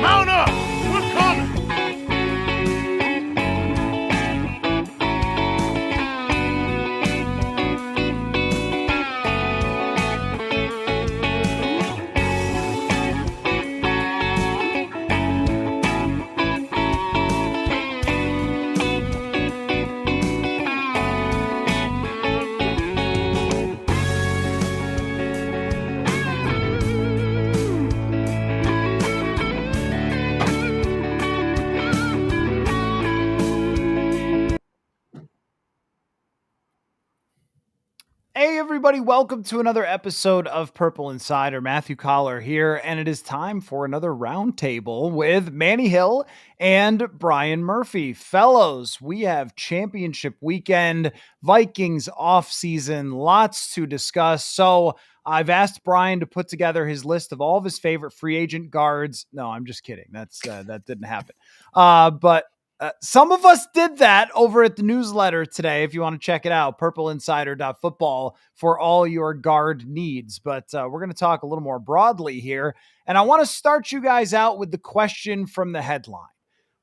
Mount up! We're coming! Hey everybody, welcome to another episode of Purple Insider. Matthew Coller here, and it is time for another roundtable with Manny Hill and Brian Murphy. Fellows, we have championship weekend, Vikings offseason, lots to discuss. So I've asked Brian to put together his list of all of his favorite free agent guards. No, I'm just kidding. That didn't happen. But some of us did that over at the newsletter today. If you want to check it out, purpleinsider.football for all your guard needs. But we're going to talk a little more broadly here. And I want to start you guys out with the question from the headline,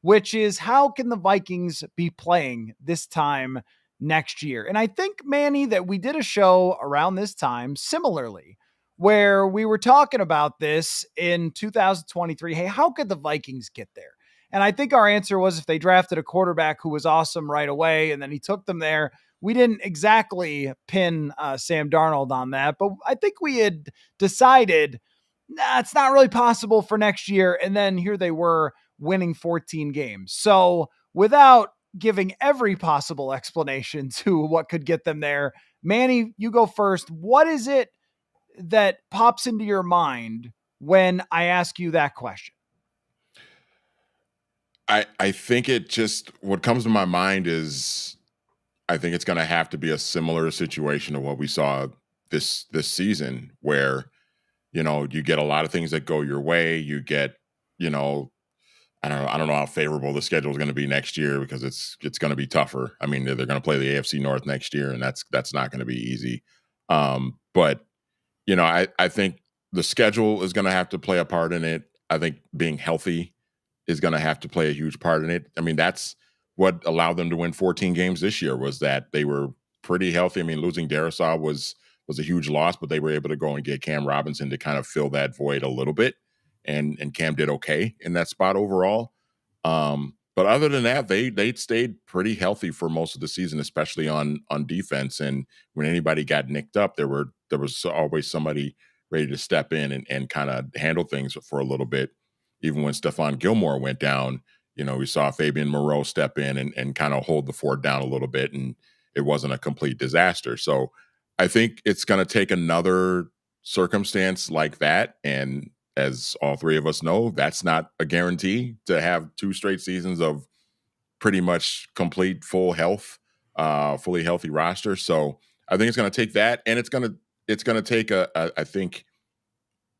which is how can the Vikings be playing this time next year? And I think, Manny, that we did a show around this time similarly, where we were talking about this in 2023. Hey, how could the Vikings get there? And I think our answer was if they drafted a quarterback who was awesome right away and then he took them there. We didn't exactly pin Sam Darnold on that, but I think we had decided, it's not really possible for next year. And then here they were winning 14 games. So without giving every possible explanation to what could get them there, Manny, you go first. What is it that pops into your when I ask you that question? I think what comes to my mind is I think it's going to have to be a similar situation to what we saw this season where, you get a lot of things that go your way. You get, I don't know how favorable the schedule is going to be next year because it's going to be tougher. I mean, they're going to play the AFC North next year, and that's not going to be easy. But I think the schedule is going to have to play a part in it. I think being healthy is going to have to play a huge part in it. I mean, that's what allowed them to win 14 games this year was that they were pretty healthy. I mean, losing Darisaw was a huge loss, but they were able to go and get Cam Robinson to kind of fill that void a little bit. And Cam did okay in that spot overall. But other than that, they stayed pretty healthy for most of the season, especially on defense. And when anybody got nicked up, there was always somebody ready to step in and kind of handle things for a little bit. Even when Stephon Gilmore went down, we saw Fabian Moreau step in and kind of hold the fort down a little bit, and it wasn't a complete disaster. So I think it's going to take another circumstance like that. And as all three of us know, that's not a guarantee to have 2 straight seasons of pretty much complete full health, fully healthy roster. So I think it's going to take that, and it's going to take I think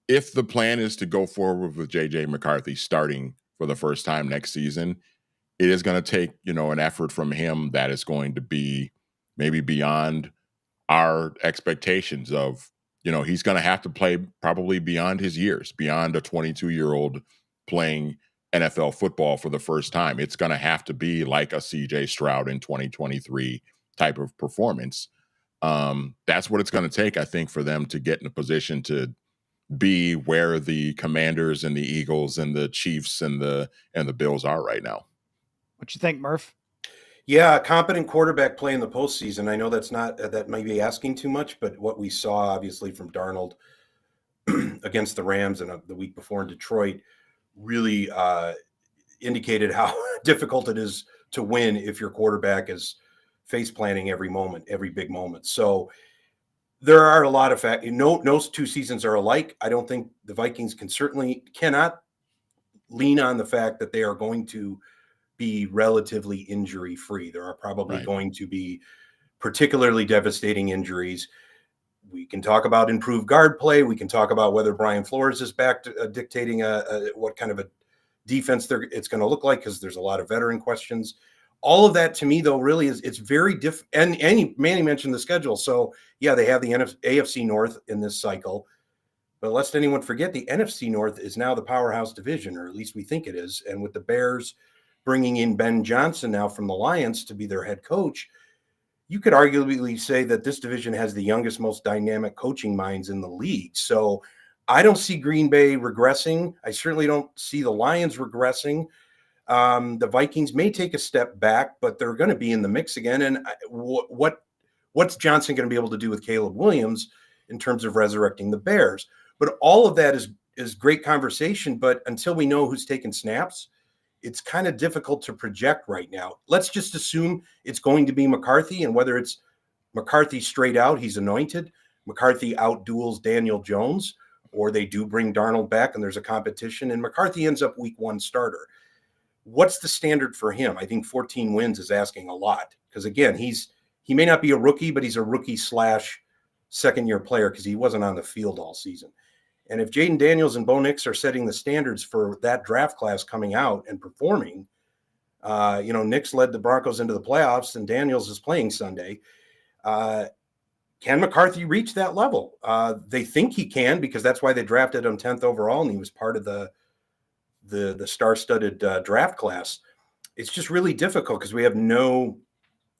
if the plan is to go forward with J.J. McCarthy starting for the first time next season, it is going to take, an effort from him that is going to be maybe beyond our expectations of, he's going to have to play probably beyond his years, beyond a 22-year-old playing NFL football for the first time. It's going to have to be like a C.J. Stroud in 2023 type of performance. That's what it's going to take, I think, for them to get in a position to be where the Commanders and the Eagles and the Chiefs and the Bills are right now. What you think, Murph? Yeah, competent quarterback play in the postseason. I know that might be asking too much, but what we saw obviously from Darnold against the Rams and the week before in Detroit really indicated how difficult it is to win if your quarterback is face planting every moment, every big moment. So there are a lot of factors. No 2 seasons are alike. I don't think the Vikings cannot lean on the fact that they are going to be relatively injury free. There are probably going to be particularly devastating injuries. We can talk about improved guard play. We can talk about whether Brian Flores is back to dictating what kind of a defense it's going to look like, because there's a lot of veteran questions. All of that to me, though, really it's very different. And Manny mentioned the schedule. So, yeah, they have the AFC North in this cycle. But lest anyone forget, the NFC North is now the powerhouse division, or at least we think it is. And with the Bears bringing in Ben Johnson now from the Lions to be their head coach, you could arguably say that this division has the youngest, most dynamic coaching minds in the league. So I don't see Green Bay regressing. I certainly don't see the Lions regressing. The Vikings may take a step back, but they're going to be in the mix again. And what's Johnson going to be able to do with Caleb Williams in terms of resurrecting the Bears? But all of that is great conversation. But until we know who's taking snaps, it's kind of difficult to project right now. Let's just assume it's going to be McCarthy, and whether it's McCarthy straight out, he's anointed, McCarthy outduels Daniel Jones, or they do bring Darnold back and there's a competition and McCarthy ends up week 1 starter. What's the standard for him? I think 14 wins is asking a lot, because again, he may not be a rookie, but he's a rookie / second-year player because he wasn't on the field all season. And if Jaden Daniels and Bo Nix are setting the standards for that draft class coming out and performing, Nix led the Broncos into the playoffs and Daniels is playing Sunday. Can McCarthy reach that level? They think he can, because that's why they drafted him 10th overall, and he was part of the star-studded draft class. It's just really difficult because we have no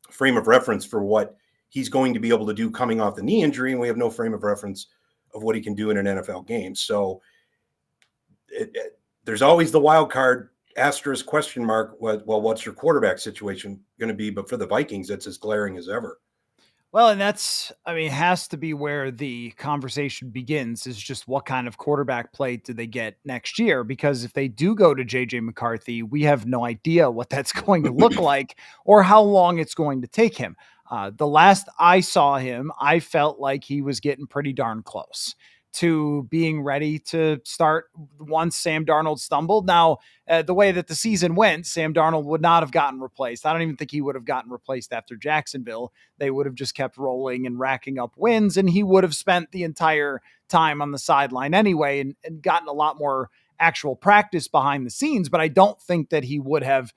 frame of reference for what he's going to be able to do coming off the knee injury, and we have no frame of reference of what he can do in an NFL game. So there's always the wild card asterisk question mark. What's your quarterback situation going to be? But for the Vikings, it's as glaring as ever. Well, and has to be where the conversation begins, is just what kind of quarterback play do they get next year? Because if they do go to JJ McCarthy, we have no idea what that's going to look like or how long it's going to take him. The last I saw him, I felt like he was getting pretty darn close to being ready to start once Sam Darnold stumbled. Now, the way that the season went, Sam Darnold would not have gotten replaced. I don't even think he would have gotten replaced after Jacksonville. They would have just kept rolling and racking up wins, and he would have spent the entire time on the sideline anyway and gotten a lot more actual practice behind the scenes. But I don't think that he would have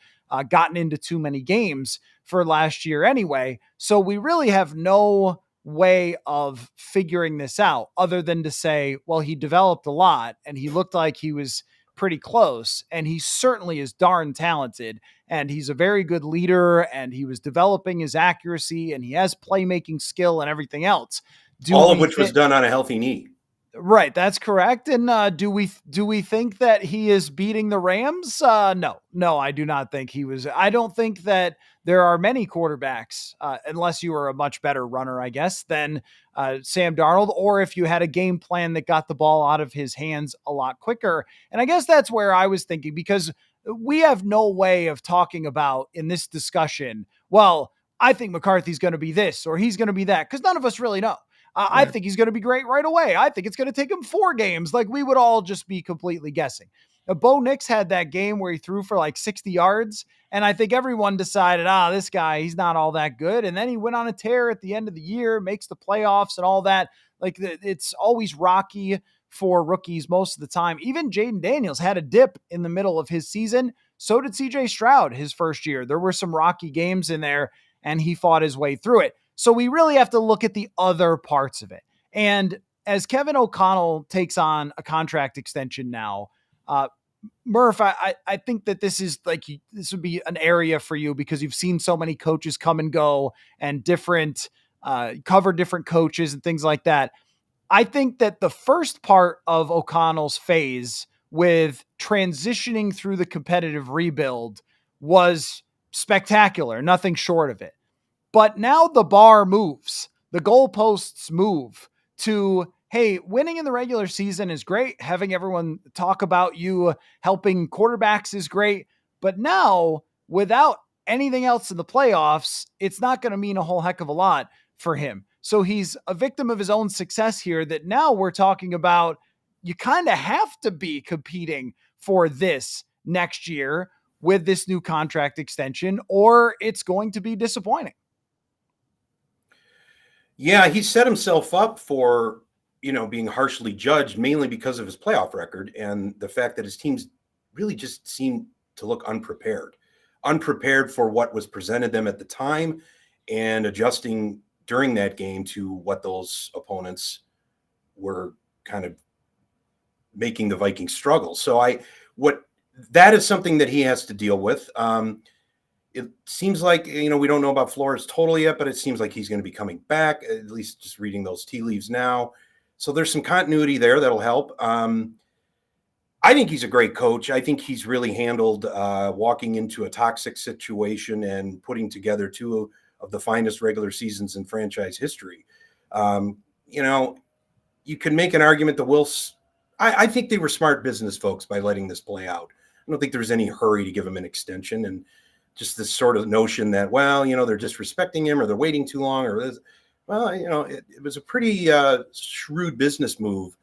gotten into too many games for last year anyway. So we really have no way of figuring this out other than to say, well, he developed a lot and he looked like he was pretty close, and he certainly is darn talented, and he's a very good leader, and he was developing his accuracy, and he has playmaking skill and everything else. All of which was done on a healthy knee. Right, that's correct. And do we think that he is beating the Rams? No, I do not think he was. I don't think that there are many quarterbacks, unless you are a much better runner, I guess, than Sam Darnold, or if you had a game plan that got the ball out of his hands a lot quicker. And I guess that's where I was thinking, because we have no way of talking about in this discussion, well, I think McCarthy's going to be this or he's going to be that, because none of us really know. I think he's going to be great right away. I think it's going to take him 4 games. Like, we would all just be completely guessing. Bo Nix had that game where he threw for like 60 yards. And I think everyone decided, this guy, he's not all that good. And then he went on a tear at the end of the year, makes the playoffs and all that. Like, it's always rocky for rookies most of the time. Even Jaden Daniels had a dip in the middle of his season. So did CJ Stroud his first year. There were some rocky games in there, and he fought his way through it. So we really have to look at the other parts of it. And as Kevin O'Connell takes on a contract extension now, Murph, I think that this would be an area for you, because you've seen so many coaches come and go and cover different coaches and things like that. I think that the first part of O'Connell's phase with transitioning through the competitive rebuild was spectacular, nothing short of it. But now the bar moves, the goalposts move to, hey, winning in the regular season is great. Having everyone talk about you helping quarterbacks is great. But now, without anything else in the playoffs, it's not going to mean a whole heck of a lot for him. So he's a victim of his own success here, that now we're talking about, you kind of have to be competing for this next year with this new contract extension, or it's going to be disappointing. Yeah, he set himself up for, being harshly judged, mainly because of his playoff record and the fact that his teams really just seemed to look unprepared for what was presented them at the time, and adjusting during that game to what those opponents were kind of making the Vikings struggle. So that is something that he has to deal with. It seems like, we don't know about Flores totally yet, but it seems like he's going to be coming back, at least just reading those tea leaves now. So there's some continuity there that'll help. I think he's a great coach. I think he's really handled walking into a toxic situation and putting together two of the finest regular seasons in franchise history. You can make an argument that I think they were smart business folks by letting this play out. I don't think there was any hurry to give him an extension, and just this sort of notion that, they're disrespecting him or they're waiting too long it was a pretty shrewd business move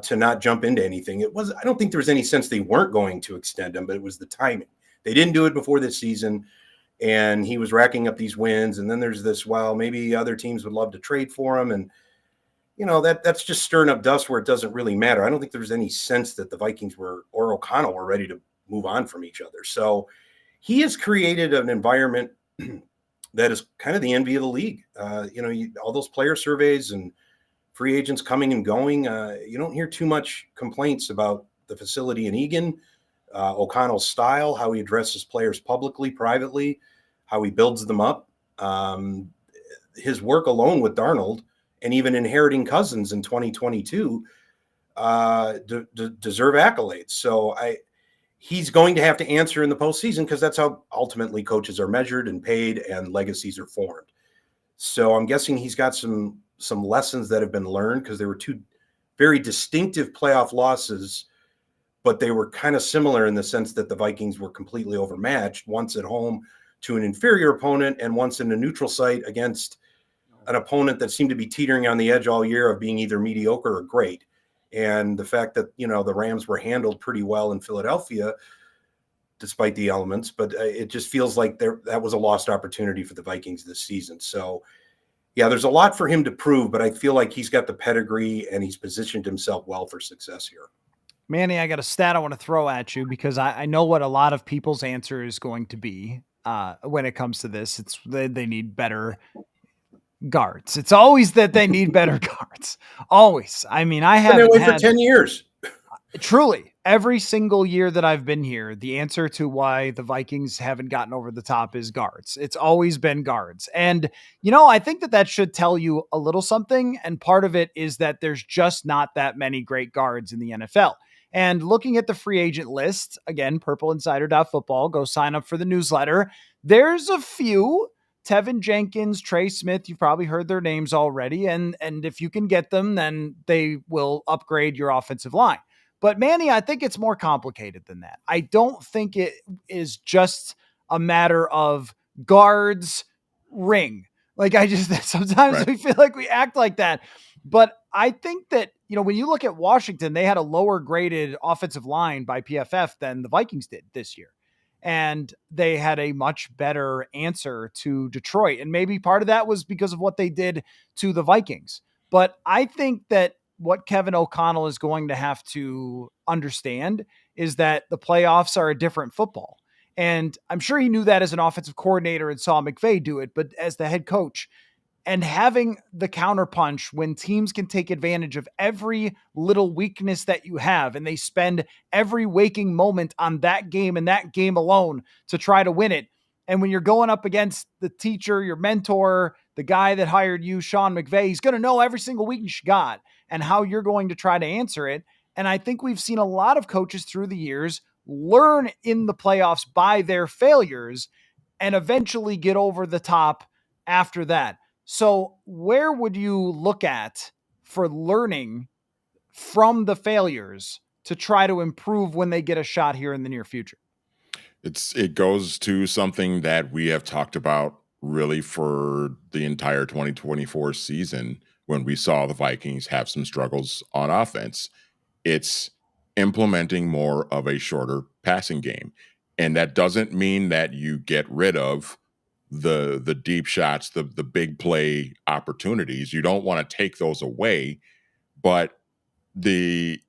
to not jump into anything. I don't think there was any sense they weren't going to extend him, but it was the timing. They didn't do it before this season, and he was racking up these wins. And then there's this, maybe other teams would love to trade for him. And, that's just stirring up dust where it doesn't really matter. I don't think there was any sense that the Vikings or O'Connell were ready to move on from each other. So he has created an environment that is kind of the envy of the league. All those player surveys and free agents coming and going. You don't hear too much complaints about the facility in Egan, O'Connell's style, how he addresses players publicly, privately, how he builds them up. His work alone with Darnold and even inheriting Cousins in 2022 deserve accolades. So he's going to have to answer in the postseason because that's how ultimately coaches are measured and paid and legacies are formed. So I'm guessing he's got some lessons that have been learned because there were two very distinctive playoff losses, but they were kind of similar in the sense that the Vikings were completely overmatched, once at home to an inferior opponent and once in a neutral site against an opponent that seemed to be teetering on the edge all year of being either mediocre or great. And the fact that, the Rams were handled pretty well in Philadelphia, despite the elements, but it just feels like that was a lost opportunity for the Vikings this season. So yeah, there's a lot for him to prove, but I feel like he's got the pedigree and he's positioned himself well for success here. Manny, I got a stat I want to throw at you because I know what a lot of people's answer is going to be when it comes to this. It's they need better guards. It's always that they need better guards. Always. I mean, I haven't been for 10 years. Truly, every single year that I've been here, the answer to why the Vikings haven't gotten over the top is guards. It's always been guards. And, I think that should tell you a little something. And part of it is that there's just not that many great guards in the NFL. And looking at the free agent list, again, purpleinsider.football, go sign up for the newsletter. There's a few. Tevin Jenkins, Trey Smith, you've probably heard their names already. And if you can get them, then they will upgrade your offensive line. But Manny, I think it's more complicated than that. I don't think it is just a matter of guards ring. Like sometimes we feel like we act like that. But I think that, when you look at Washington, they had a lower graded offensive line by PFF than the Vikings did this year. And they had a much better answer to Detroit. And maybe part of that was because of what they did to the Vikings. But I think that what Kevin O'Connell is going to have to understand is that the playoffs are a different football. And I'm sure he knew that as an offensive coordinator and saw McVay do it, but as the head coach, and having the counterpunch when teams can take advantage of every little weakness that you have, and they spend every waking moment on that game and that game alone to try to win it. And when you're going up against the teacher, your mentor, the guy that hired you, Sean McVay, he's going to know every single weakness you got and how you're going to try to answer it. And I think we've seen a lot of coaches through the years learn in the playoffs by their failures and eventually get over the top after that. So where would you look at for learning from the failures to try to improve when they get a shot here in the near future? It goes to something that we have talked about really for the entire 2024 season when we saw the Vikings have some struggles on offense. It's implementing more of a shorter passing game. And that doesn't mean that you get rid of the deep shots, the big play opportunities. You don't want to take those away, but the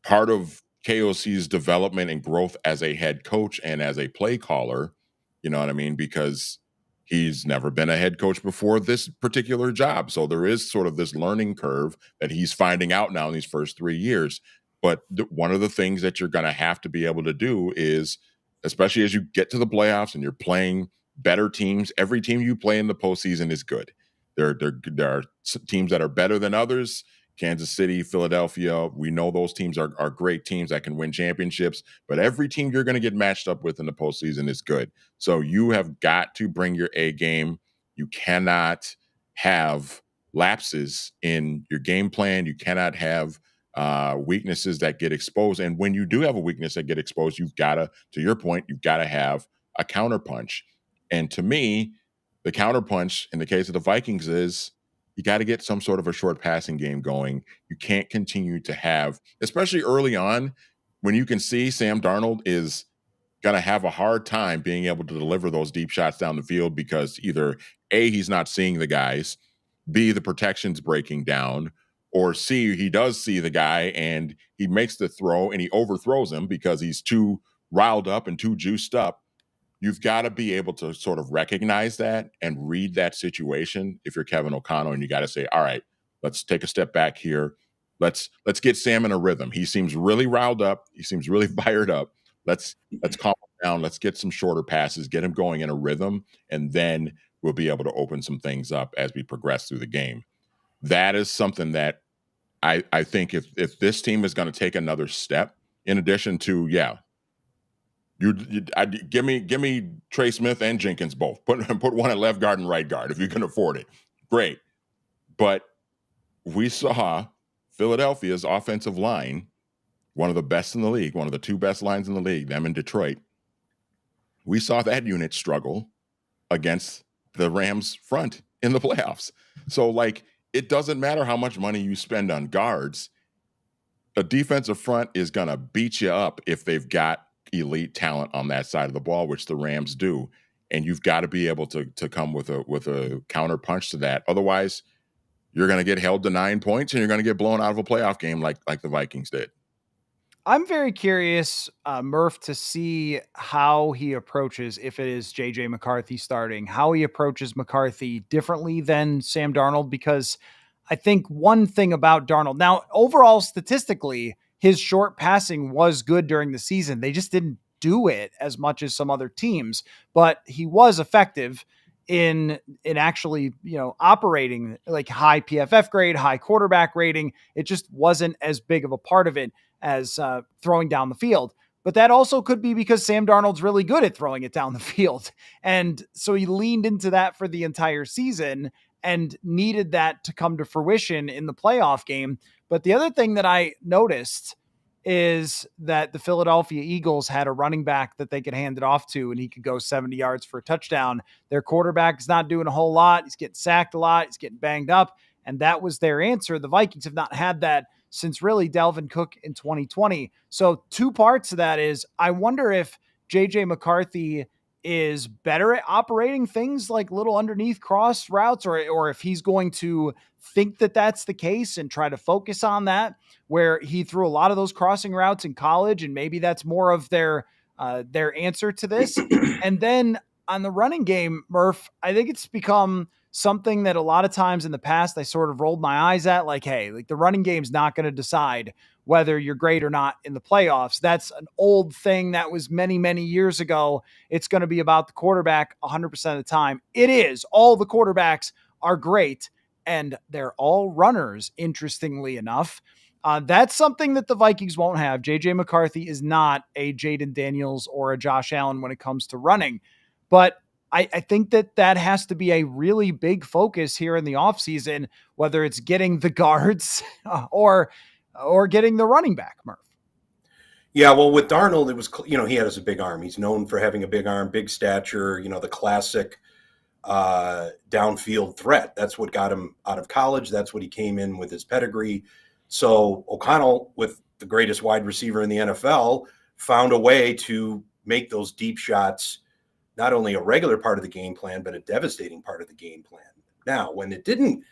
part of KOC's development and growth as a head coach and as a play caller, you know what I mean? Because he's never been a head coach before this particular job. So there is sort of this learning curve that he's finding out now in these first 3 years. But one of the things that you're going to have to be able to do is, especially as you get to the playoffs and you're playing better teams, every team you play in the postseason is good. There are teams that are better than others. Kansas City, Philadelphia, we know those teams are great teams that can win championships, but every team you're going to get matched up with in the postseason is good. So you have got to bring your A game. You cannot have lapses in your game plan. You cannot have weaknesses that get exposed. And when you do have a weakness that get exposed, you've got to your point, you've got to have a counterpunch. And to me, the counterpunch in the case of the Vikings is you got to get some sort of a short passing game going. You can't continue to have, especially early on, when you can see Sam Darnold is going to have a hard time being able to deliver those deep shots down the field because either A, he's not seeing the guys, B, the protection's breaking down, or C, he does see the guy and he makes the throw and he overthrows him because he's too riled up and too juiced up. You've got to be able to sort of recognize that and read that situation if you're Kevin O'Connell, and you got to say, all right, let's take a step back here. Let's get Sam in a rhythm. He seems really riled up. He seems really fired up. Let's calm him down. Let's get some shorter passes, get him going in a rhythm, and then we'll be able to open some things up as we progress through the game. That is something that I think if this team is going to take another step, in addition to, give me Trey Smith and Jenkins both. Put one at left guard and right guard if you can afford it. Great. But we saw Philadelphia's offensive line, one of the best in the league, one of the two best lines in the league, them in Detroit. We saw that unit struggle against the Rams front in the playoffs. So, it doesn't matter how much money you spend on guards. A defensive front is going to beat you up if they've got elite talent on that side of the ball, which the Rams do. And you've got to be able to come with a counter punch to that. Otherwise, you're going to get held to 9 points and you're going to get blown out of a playoff game like the Vikings did. I'm very curious, Murph, to see how he approaches, if it is J.J. McCarthy starting, how he approaches McCarthy differently than Sam Darnold, because I think one thing about Darnold, now overall statistically, his short passing was good during the season. They just didn't do it as much as some other teams, but he was effective in actually, operating like high PFF grade, high quarterback rating. It just wasn't as big of a part of it as throwing down the field. But that also could be because Sam Darnold's really good at throwing it down the field. And so he leaned into that for the entire season and needed that to come to fruition in the playoff game. But the other thing that I noticed is that the Philadelphia Eagles had a running back that they could hand it off to, and he could go 70 yards for a touchdown. Their quarterback is not doing a whole lot. He's getting sacked a lot. He's getting banged up. And that was their answer. The Vikings have not had that since really Dalvin Cook in 2020. So two parts of that is, I wonder if J.J. McCarthy is better at operating things like little underneath cross routes, or if he's going to think that that's the case and try to focus on that, where he threw a lot of those crossing routes in college, and maybe that's more of their answer to this. And then on the running game, Murph, I think it's become something that a lot of times in the past I sort of rolled my eyes at, hey, the running game's not going to decide whether you're great or not in the playoffs. That's an old thing that was many, many years ago. It's going to be about the quarterback 100% of the time. It is. All the quarterbacks are great, and they're all runners, interestingly enough. That's something that the Vikings won't have. J.J. McCarthy is not a Jaden Daniels or a Josh Allen when it comes to running. But I think that has to be a really big focus here in the offseason, whether it's getting the guards or getting the running back, Murph. Yeah, well, with Darnold, it was, he has a big arm. He's known for having a big arm, big stature, the classic downfield threat. That's what got him out of college. That's what he came in with his pedigree. So O'Connell, with the greatest wide receiver in the NFL, found a way to make those deep shots not only a regular part of the game plan, but a devastating part of the game plan. Now, when it didn't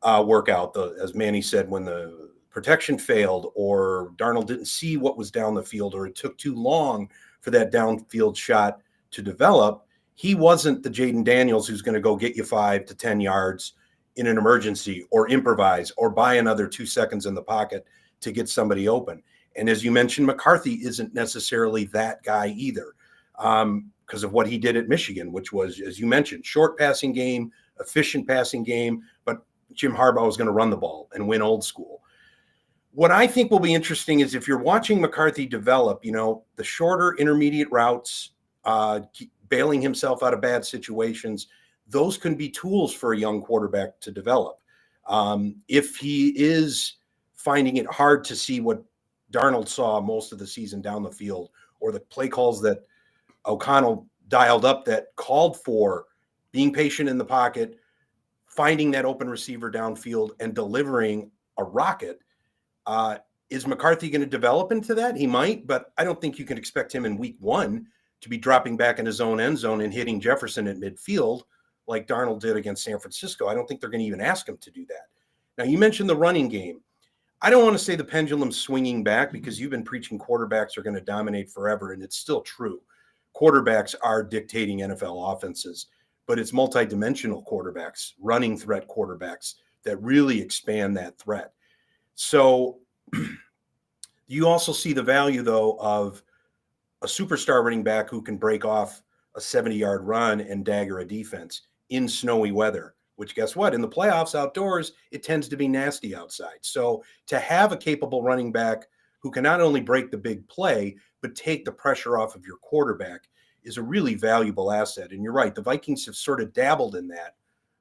work out, as Manny said, when the protection failed or Darnold didn't see what was down the field, or it took too long for that downfield shot to develop, he wasn't the Jaden Daniels who's going to go get you 5 to 10 yards in an emergency, or improvise, or buy another 2 seconds in the pocket to get somebody open. And as you mentioned, McCarthy isn't necessarily that guy either, because of what he did at Michigan, which was, as you mentioned, short passing game, efficient passing game, but Jim Harbaugh was going to run the ball and win old school. What I think will be interesting is if you're watching McCarthy develop, the shorter intermediate routes, bailing himself out of bad situations, those can be tools for a young quarterback to develop. If he is finding it hard to see what Darnold saw most of the season down the field, or the play calls that O'Connell dialed up that called for being patient in the pocket, finding that open receiver downfield, and delivering a rocket, is McCarthy going to develop into that? He might, but I don't think you can expect him in week 1 to be dropping back in his own end zone and hitting Jefferson at midfield like Darnold did against San Francisco. I don't think they're going to even ask him to do that. Now, you mentioned the running game. I don't want to say the pendulum's swinging back, because you've been preaching quarterbacks are going to dominate forever, and it's still true. Quarterbacks are dictating NFL offenses, but it's multidimensional quarterbacks, running threat quarterbacks, that really expand that threat. So you also see the value, though, of a superstar running back who can break off a 70-yard run and dagger a defense in snowy weather, which, guess what? In the playoffs outdoors, it tends to be nasty outside. So to have a capable running back who can not only break the big play, but take the pressure off of your quarterback is a really valuable asset. And you're right, the Vikings have sort of dabbled in that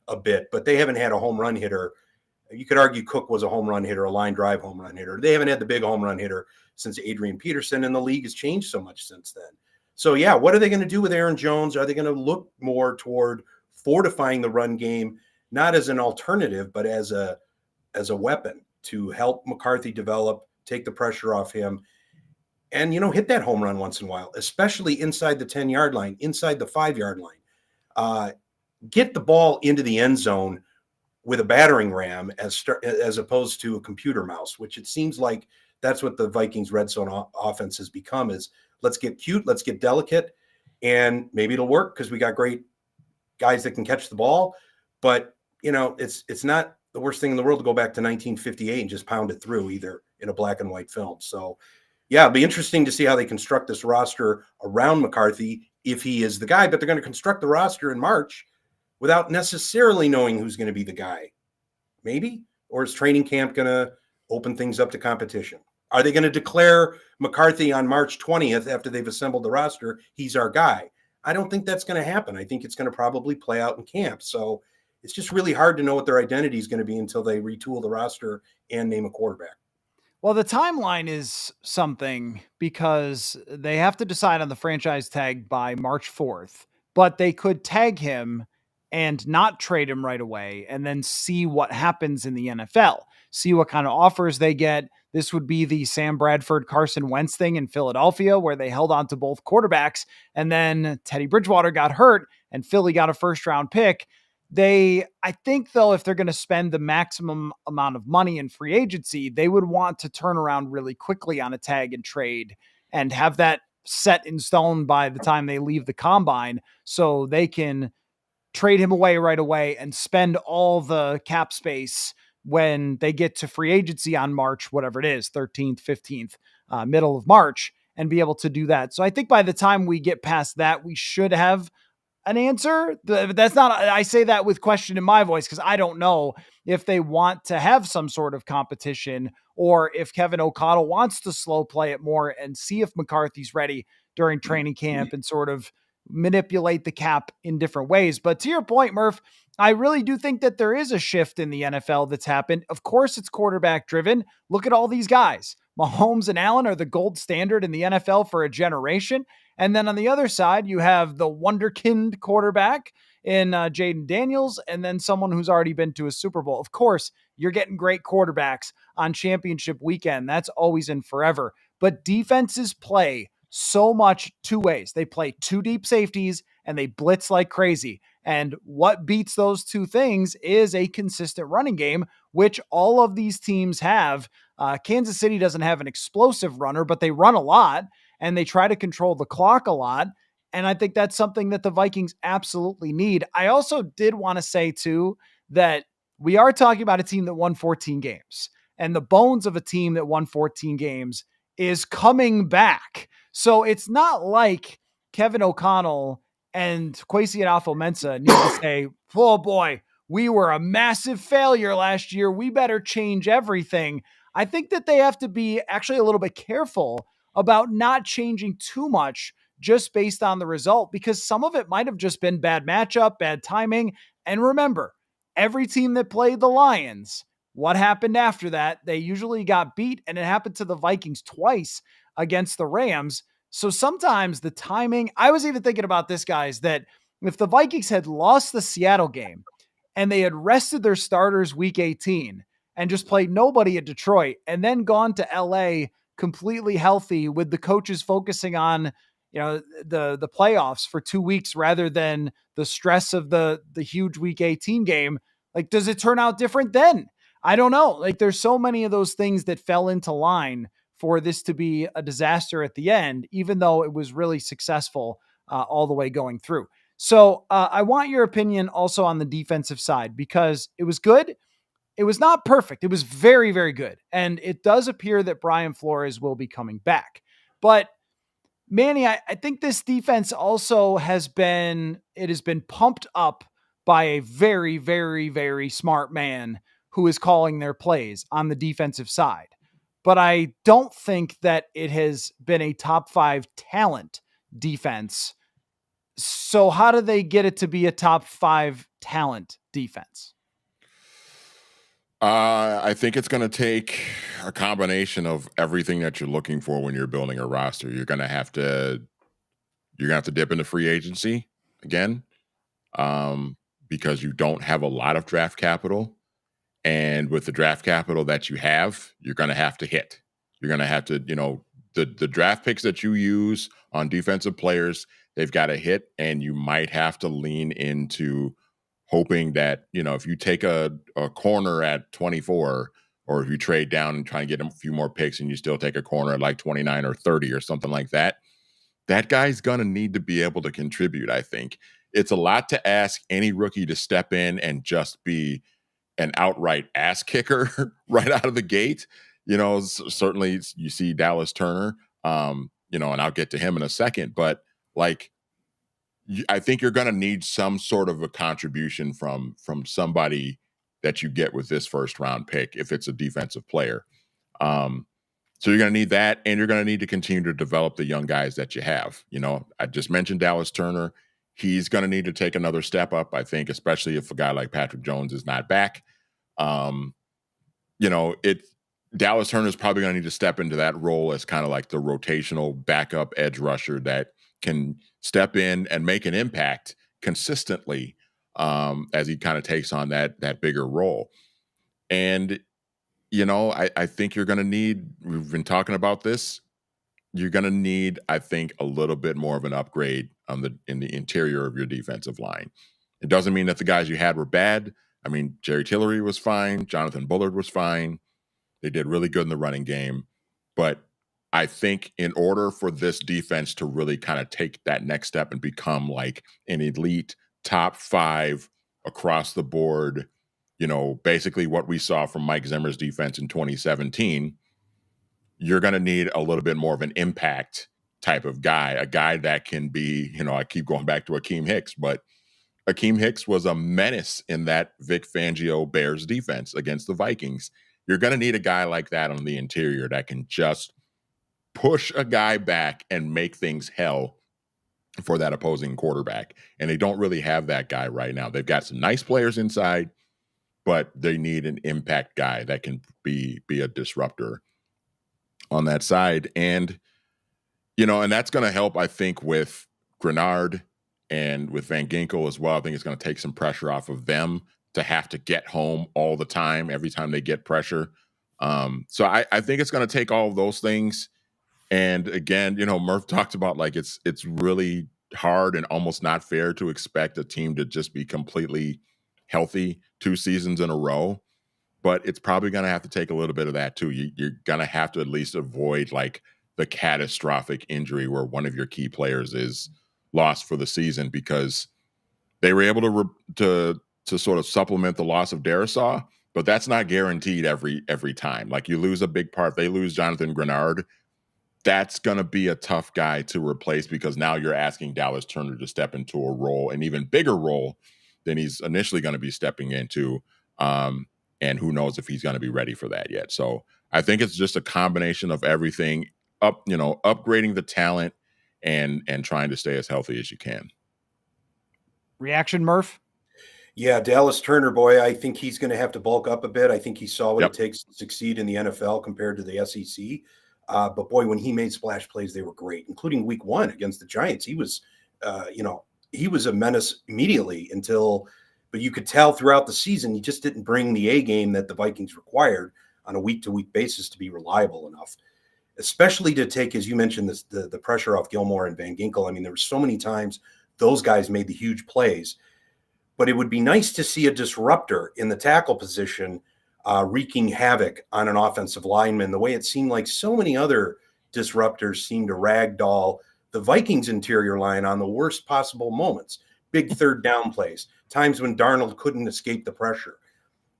a bit, but they haven't had a home run hitter. You could argue Cook was a home run hitter, a line drive home run hitter. They haven't had the big home run hitter since Adrian Peterson, and the league has changed so much since then. So, yeah, what are they going to do with Aaron Jones? Are they going to look more toward fortifying the run game, not as an alternative, but as a weapon to help McCarthy develop, take the pressure off him, and, hit that home run once in a while, especially inside the 10-yard line, inside the 5-yard line. Get the ball into the end zone with a battering ram as opposed to a computer mouse, which it seems like that's what the Vikings red zone offense has become, is let's get cute, let's get delicate, and maybe it'll work because we got great guys that can catch the ball. But, it's not the worst thing in the world to go back to 1958 and just pound it through, either in a black and white film. So, yeah, it'll be interesting to see how they construct this roster around McCarthy if he is the guy, but they're going to construct the roster in March without necessarily knowing who's going to be the guy. Maybe? Or is training camp going to open things up to competition? Are they going to declare McCarthy on March 20th after they've assembled the roster, he's our guy? I don't think that's going to happen. I think it's going to probably play out in camp. So it's just really hard to know what their identity is going to be until they retool the roster and name a quarterback. Well, the timeline is something, because they have to decide on the franchise tag by March 4th, but they could tag him and not trade him right away and then see what happens in the NFL, see what kind of offers they get. This would be the Sam Bradford, Carson Wentz thing in Philadelphia, where they held on to both quarterbacks, and then Teddy Bridgewater got hurt and Philly got a first-round pick. I think, though, if they're going to spend the maximum amount of money in free agency, they would want to turn around really quickly on a tag and trade and have that set in stone by the time they leave the combine, so they can trade him away right away and spend all the cap space when they get to free agency on March, whatever it is, 13th, 15th, middle of March, and be able to do that. So I think by the time we get past that, we should have an answer. That's not, I say that with question in my voice, because I don't know if they want to have some sort of competition, or if Kevin O'Connell wants to slow play it more and see if McCarthy's ready during training camp and sort of manipulate the cap in different ways. But to your point, Murph, I really do think that there is a shift in the NFL that's happened. Of course, it's quarterback driven. Look at all these guys. Mahomes and Allen are the gold standard in the NFL for a generation. And then on the other side, you have the wonderkind quarterback in Jaden Daniels, and then someone who's already been to a Super Bowl. Of course, you're getting great quarterbacks on championship weekend. That's always and forever. But defenses play so much two ways. They play two deep safeties and they blitz like crazy. And what beats those two things is a consistent running game, which all of these teams have. Kansas City doesn't have an explosive runner, but they run a lot and they try to control the clock a lot. And I think that's something that the Vikings absolutely need. I also did want to say, too, that we are talking about a team that won 14 games. and the bones of a team that won 14 games is coming back. So it's not like Kevin O'Connell and Kwesi adofo-mensah need to say, oh boy, we were a massive failure last year. We better change everything. I think that they have to be actually a little bit careful about not changing too much just based on the result, because some of it might have just been bad matchup, bad timing. And remember, every team that played the Lions, what happened after that? They usually got beat, and it happened to the Vikings twice against the Rams. So sometimes the timing, I was even thinking about this, guys, that if the Vikings had lost the Seattle game and they had rested their starters week 18 and just played nobody at Detroit and then gone to LA completely healthy with the coaches focusing on, the playoffs for 2 weeks rather than the stress of the huge week 18 game, like, does it turn out different then? I don't know. Like, there's so many of those things that fell into line for this to be a disaster at the end, even though it was really successful all the way going through. So I want your opinion also on the defensive side, because it was good. It was not perfect. It was very, very good. And it does appear that Brian Flores will be coming back. But Manny, I think this defense also has been pumped up by a very, very, very smart man who is calling their plays on the defensive side. But I don't think that it has been a top 5 talent defense. So how do they get it to be a top 5 talent defense? I think it's going to take a combination of everything that you're looking for when you're building a roster. You're going to have to dip into free agency again, because you don't have a lot of draft capital. And with the draft capital that you have, you're going to have to hit. You're going to have to, the draft picks that you use on defensive players, they've got to hit, and you might have to lean into hoping that, if you take a corner at 24, or if you trade down and try and get a few more picks and you still take a corner at like 29 or 30 or something like that, that guy's going to need to be able to contribute, I think. It's a lot to ask any rookie to step in and just be an outright ass kicker right out of the gate. Certainly you see Dallas Turner, and I'll get to him in a second, but like, I think you're going to need some sort of a contribution from somebody that you get with this first round pick, if it's a defensive player. So you're going to need that, and you're going to need to continue to develop the young guys that you have. I just mentioned Dallas Turner. He's going to need to take another step up, I think, especially if a guy like Patrick Jones is not back. Dallas Turner is probably going to need to step into that role as kind of like the rotational backup edge rusher that can step in and make an impact consistently, as he kind of takes on that bigger role. And, I think you're going to need, we've been talking about this, you're going to need, I think, a little bit more of an upgrade in the interior of your defensive line. It doesn't mean that the guys you had were bad. I mean, Jerry Tillery was fine. Jonathan Bullard was fine. They did really good in the running game. But I think in order for this defense to really kind of take that next step and become like an elite top 5 across the board, basically what we saw from Mike Zimmer's defense in 2017, you're going to need a little bit more of an impact type of guy, a guy that can be, I keep going back to Akeem Hicks, but Akeem Hicks was a menace in that Vic Fangio Bears defense against the Vikings. You're going to need a guy like that on the interior that can just push a guy back and make things hell for that opposing quarterback. And they don't really have that guy right now. They've got some nice players inside, but they need an impact guy that can be a disruptor on that side. And, and that's going to help, I think, with Grenard and with Van Ginkel as well. I think it's going to take some pressure off of them to have to get home all the time, every time they get pressure. So I think it's going to take all of those things. And again, Murph talked about like it's really hard and almost not fair to expect a team to just be completely healthy 2 seasons in a row. But it's probably going to have to take a little bit of that too. You're going to have to at least avoid like the catastrophic injury where one of your key players is lost for the season, because they were able to sort of supplement the loss of Darisaw, but that's not guaranteed every time. Like, you lose a big part, they lose Jonathan Grenard. That's going to be a tough guy to replace, because now you're asking Dallas Turner to step into a role, an even bigger role than he's initially going to be stepping into. And who knows if he's going to be ready for that yet. So I think it's just a combination of everything, upgrading the talent and trying to stay as healthy as you can. Reaction, Murph? Yeah, Dallas Turner, boy, I think he's going to have to bulk up a bit. I think he saw what Yep. it takes to succeed in the NFL compared to the SEC. But boy, when he made splash plays, they were great, including week 1 against the Giants. He was, he was a menace immediately but you could tell throughout the season, he just didn't bring the A game that the Vikings required on a week-to-week basis to be reliable enough, especially to take, as you mentioned, the pressure off Gilmore and Van Ginkel. I mean, there were so many times those guys made the huge plays, but it would be nice to see a disruptor in the tackle position wreaking havoc on an offensive lineman, the way it seemed like so many other disruptors seemed to ragdoll the Vikings interior line on the worst possible moments. Big third down plays, times when Darnold couldn't escape the pressure.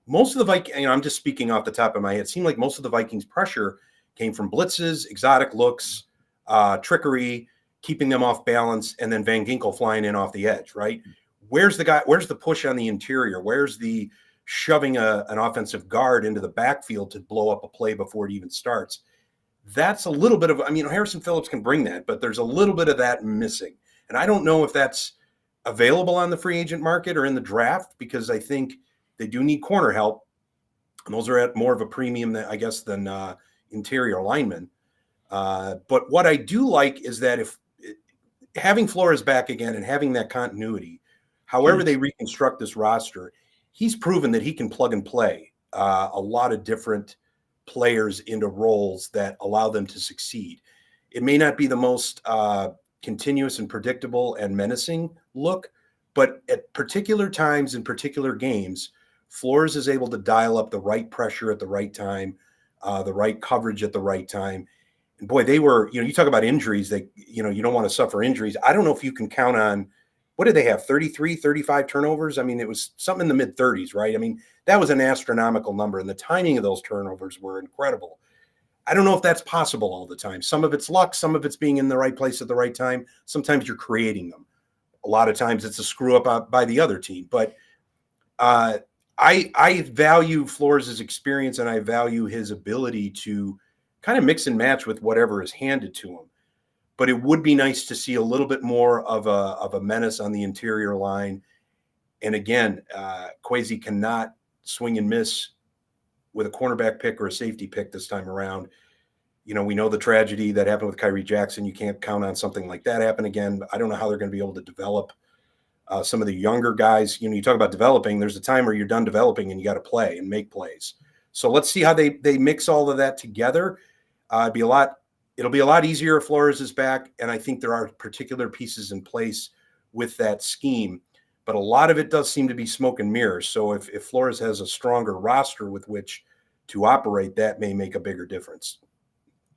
Most of the Vikings, I'm just speaking off the top of my head, it seemed like most of the Vikings pressure came from blitzes, exotic looks, trickery, keeping them off balance, and then Van Ginkel flying in off the edge, right? Where's the push on the interior? Where's the shoving an offensive guard into the backfield to blow up a play before it even starts? That's a little bit of, Harrison Phillips can bring that, but there's a little bit of that missing. And I don't know if that's available on the free agent market or in the draft, because I think they do need corner help. And those are at more of a premium, than interior linemen. But what I do like is that if having Flores back again and having that continuity, however they reconstruct this roster, he's proven that he can plug and play a lot of different players into roles that allow them to succeed. It may not be the most continuous and predictable and menacing look, but at particular times in particular games, Flores is able to dial up the right pressure at the right time, the right coverage at the right time. And boy, they were, you talk about injuries, you don't want to suffer injuries. I don't know if you can count on, what did they have, 33, 35 turnovers? I mean, it was something in the mid 30s, right? I mean, that was an astronomical number, and the timing of those turnovers were incredible. I don't know if that's possible all the time. Some of it's luck, some of it's being in the right place at the right time. Sometimes you're creating them. A lot of times it's a screw up by the other team. But I value Flores' experience, and I value his ability to kind of mix and match with whatever is handed to him. But it would be nice to see a little bit more of a menace on the interior line. And again, Kwesi cannot swing and miss with a cornerback pick or a safety pick this time around. We know the tragedy that happened with Kyrie Jackson. You can't count on something like that happen again. I don't know how they're going to be able to develop some of the younger guys. You talk about developing. There's a time where you're done developing and you got to play and make plays. So let's see how they mix all of that together. It'll be a lot easier if Flores is back, and I think there are particular pieces in place with that scheme. But a lot of it does seem to be smoke and mirrors. So if Flores has a stronger roster with which to operate, that may make a bigger difference.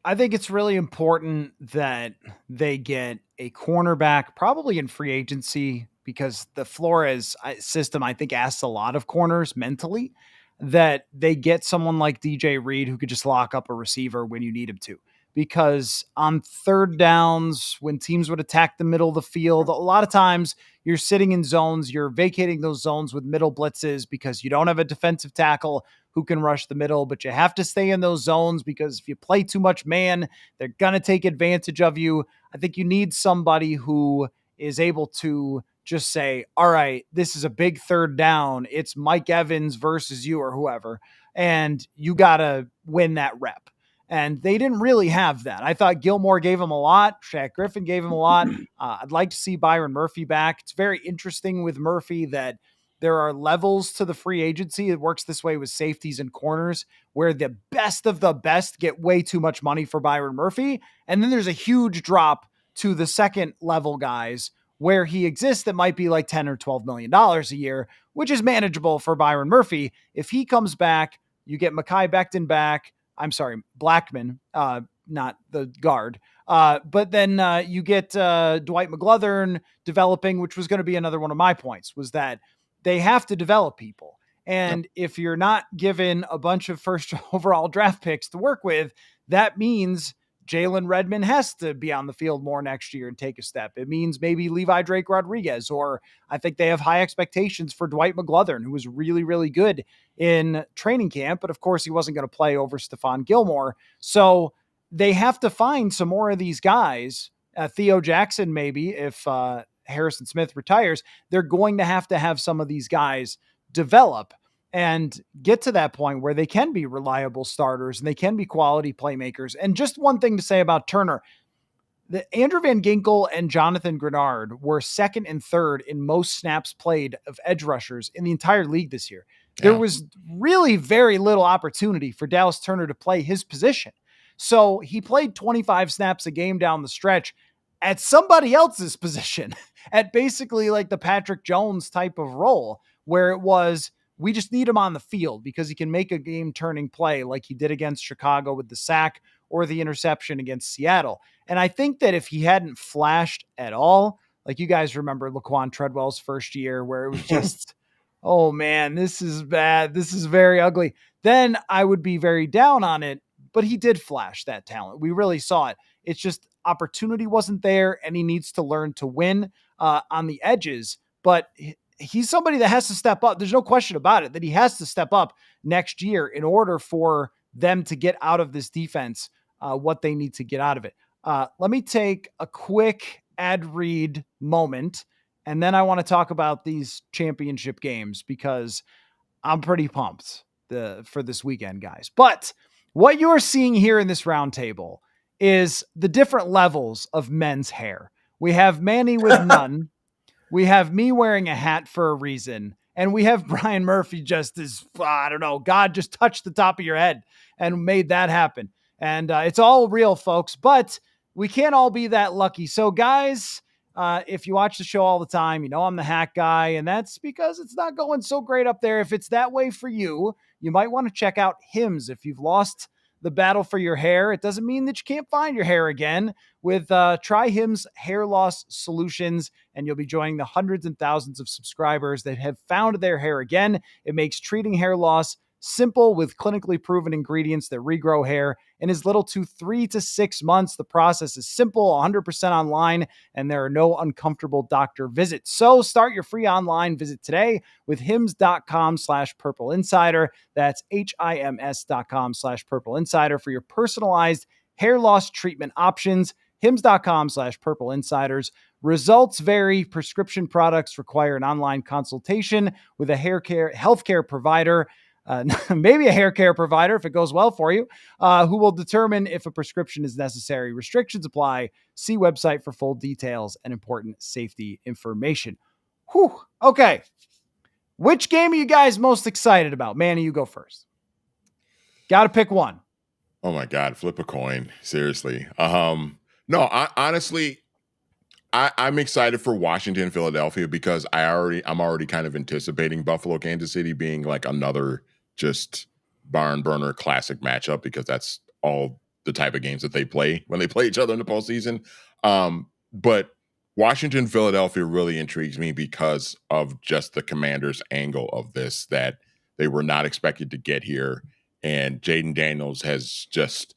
I think it's really important that they get a cornerback, probably in free agency, because the Flores system, I think, asks a lot of corners mentally, that they get someone like DJ Reed who could just lock up a receiver when you need him to. Because on third downs, when teams would attack the middle of the field, a lot of times you're sitting in zones, you're vacating those zones with middle blitzes because you don't have a defensive tackle who can rush the middle, but you have to stay in those zones because if you play too much man, they're going to take advantage of you. I think you need somebody who is able to just say, all right, this is a big third down. It's Mike Evans versus you or whoever, and you got to win that rep. And they didn't really have that. I thought Gilmore gave him a lot. Shaq Griffin gave him a lot. I'd like to see Byron Murphy back. It's very interesting with Murphy that there are levels to the free agency. It works this way with safeties and corners, where the best of the best get way too much money for Byron Murphy. And then there's a huge drop to the second level guys where he exists that might be like $10 or $12 million a year, which is manageable for Byron Murphy. If he comes back, you get Mekhi Becton back. Blackman, not the guard. But then you get Dwight McGlothern developing, which was going to be another one of my points, was that they have to develop people. And if you're not given a bunch of first overall draft picks to work with, that means Jalen Redmond has to be on the field more next year and take a step. It means maybe Levi Drake Rodriguez, or I think they have high expectations for Dwight McGlothern, who was really, really good in training camp, but of course he wasn't going to play over Stephon Gilmore. So they have to find some more of these guys. Theo Jackson, maybe, if Harrison Smith retires, they're going to have some of these guys develop and get to that point where they can be reliable starters and they can be quality playmakers. And just one thing to say about Turner, Andrew Van Ginkel and Jonathan Grenard were second and third in most snaps played of edge rushers in the entire league this year. There was really very little opportunity for Dallas Turner to play his position. So he played 25 snaps a game down the stretch at somebody else's position, at basically like the Patrick Jones type of role, where it was, we just need him on the field because he can make a game-turning play like he did against Chicago with the sack or the interception against Seattle. And I think that if he hadn't flashed at all, like you guys remember Laquan Treadwell's first year where it was just, oh man, this is bad. This is very ugly. Then I would be very down on it, but he did flash that talent. We really saw it. It's just opportunity wasn't there, and he needs to learn to win on the edges. But he's somebody that has to step up. There's no question about it that he has to step up next year in order for them to get out of this defense what they need to get out of it. Let me take a quick ad read moment, and then I want to talk about these championship games because I'm pretty pumped for this weekend, guys. But what you are seeing here in this roundtable is the different levels of men's hair. We have Manny with none. We have me wearing a hat for a reason. And we have Brian Murphy just as, I don't know, God just touched the top of your head and made that happen. And it's all real, folks, but we can't all be that lucky. So guys, if you watch the show all the time, you know I'm the hat guy, and that's because it's not going so great up there. If it's that way for you, you might want to check out Hims. If you've lost the battle for your hair, it doesn't mean that you can't find your hair again. With try Hims hair loss solutions, and you'll be joining the hundreds and thousands of subscribers that have found their hair again. It makes treating hair loss simple with clinically proven ingredients that regrow hair in as little to 3 to 6 months. The process is simple, 100% online, and there are no uncomfortable doctor visits. So start your free online visit today with hims.com/purple insider. That's HIMS.com/purple insider for your personalized hair loss treatment options. hims.com/purple insiders. Results vary. Prescription products require an online consultation with a healthcare provider. Maybe a hair care provider if it goes well for you, who will determine if a prescription is necessary. Restrictions apply. See website for full details and important safety information. Whew. Okay. Which game are you guys most excited about? Manny, you go first. Got to pick one. Oh my God. Flip a coin. Seriously. No, honestly, I'm excited for Washington, Philadelphia, because I'm already kind of anticipating Buffalo, Kansas City being like another just barn burner classic matchup, because that's all the type of games that they play when they play each other in the postseason. But Washington, Philadelphia really intrigues me because of just the Commanders' angle of this, that they were not expected to get here. And Jaden Daniels has just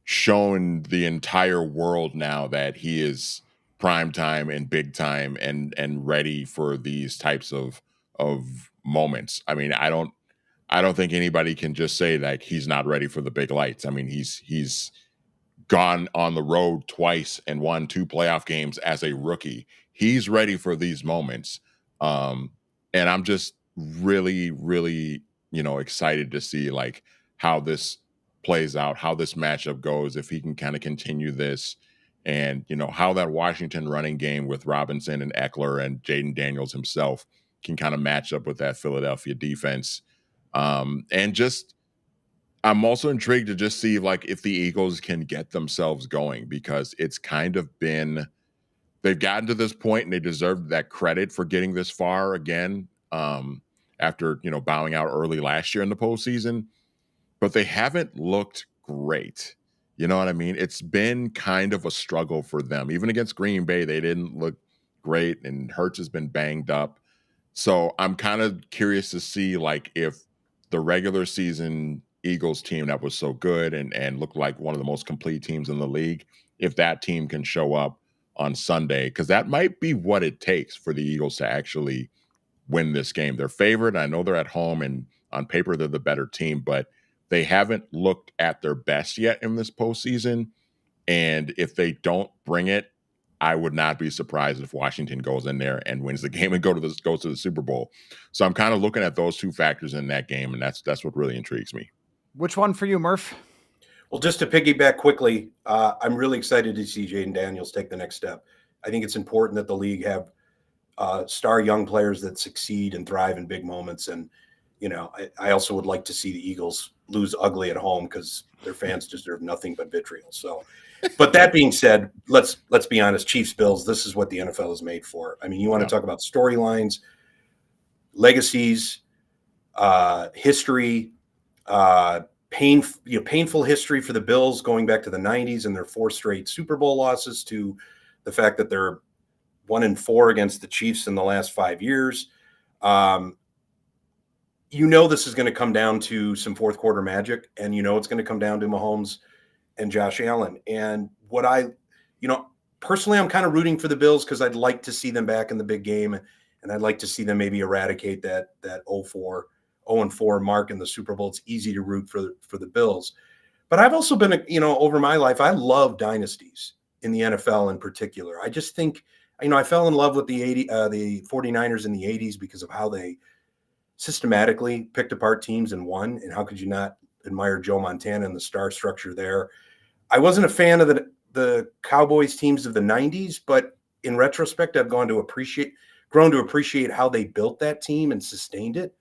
shown the entire world now that he is prime time and big time and ready for these types of moments. I mean, I don't think anybody can just say like he's not ready for the big lights. I mean, he's gone on the road twice and won 2 playoff games as a rookie. He's ready for these moments. And I'm just really, really, excited to see like how this plays out, how this matchup goes, if he can kind of continue this, and how that Washington running game with Robinson and Eckler and Jaden Daniels himself can kind of match up with that Philadelphia defense. And just, I'm also intrigued to just see like if the Eagles can get themselves going, because it's kind of been, they've gotten to this point and they deserve that credit for getting this far again, after, bowing out early last year in the postseason, but they haven't looked great. You know what I mean? It's been kind of a struggle for them. Even against Green Bay, they didn't look great, and Hurts has been banged up. So I'm kind of curious to see like if the regular season Eagles team that was so good and looked like one of the most complete teams in the league, if that team can show up on Sunday, because that might be what it takes for the Eagles to actually win this game. They're favored. I know they're at home, and on paper they're the better team, but they haven't looked at their best yet in this postseason. And if they don't bring it, I would not be surprised if Washington goes in there and wins the game and goes to the Super Bowl. So I'm kind of looking at those two factors in that game, and that's what really intrigues me. Which one for you, Murph? Well, just to piggyback quickly, I'm really excited to see Jaden Daniels take the next step. I think it's important that the league have star young players that succeed and thrive in big moments. And, I also would like to see the Eagles lose ugly at home because their fans deserve nothing but vitriol. So, but that being said, let's be honest, Chiefs Bills, this is what the NFL is made for. I mean, you want to talk about storylines, legacies, history, painful history for the Bills going back to the 90s and their 4 straight Super Bowl losses, to the fact that they're 1-4 against the Chiefs in the last 5 years. This is going to come down to some fourth quarter magic, and it's going to come down to Mahomes and Josh Allen. And personally, I'm kind of rooting for the Bills because I'd like to see them back in the big game, and I'd like to see them maybe eradicate that 0-4 mark in the Super Bowl. It's easy to root for the Bills. But I've also been, over my life, I love dynasties in the NFL in particular. I just think, I fell in love with the 49ers in the 80s because of how they systematically picked apart teams and won. And how could you not admire Joe Montana and the star structure there? I wasn't a fan of the Cowboys teams of the 90s, but in retrospect, I've grown to appreciate how they built that team and sustained it.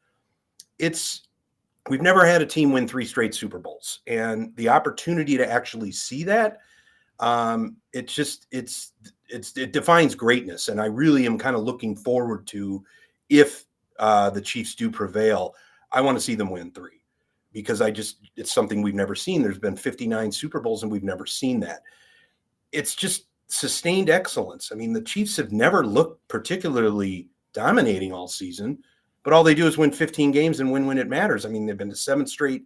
We've never had a team win 3 straight Super Bowls, and the opportunity to actually see that, it defines greatness. And I really am kind of looking forward to, if the Chiefs do prevail, I want to see them win 3, because it's something we've never seen. There's been 59 Super Bowls and we've never seen that. It's just sustained excellence. I mean, the Chiefs have never looked particularly dominating all season, but all they do is win 15 games and win when it matters. I mean, they've been to 7 straight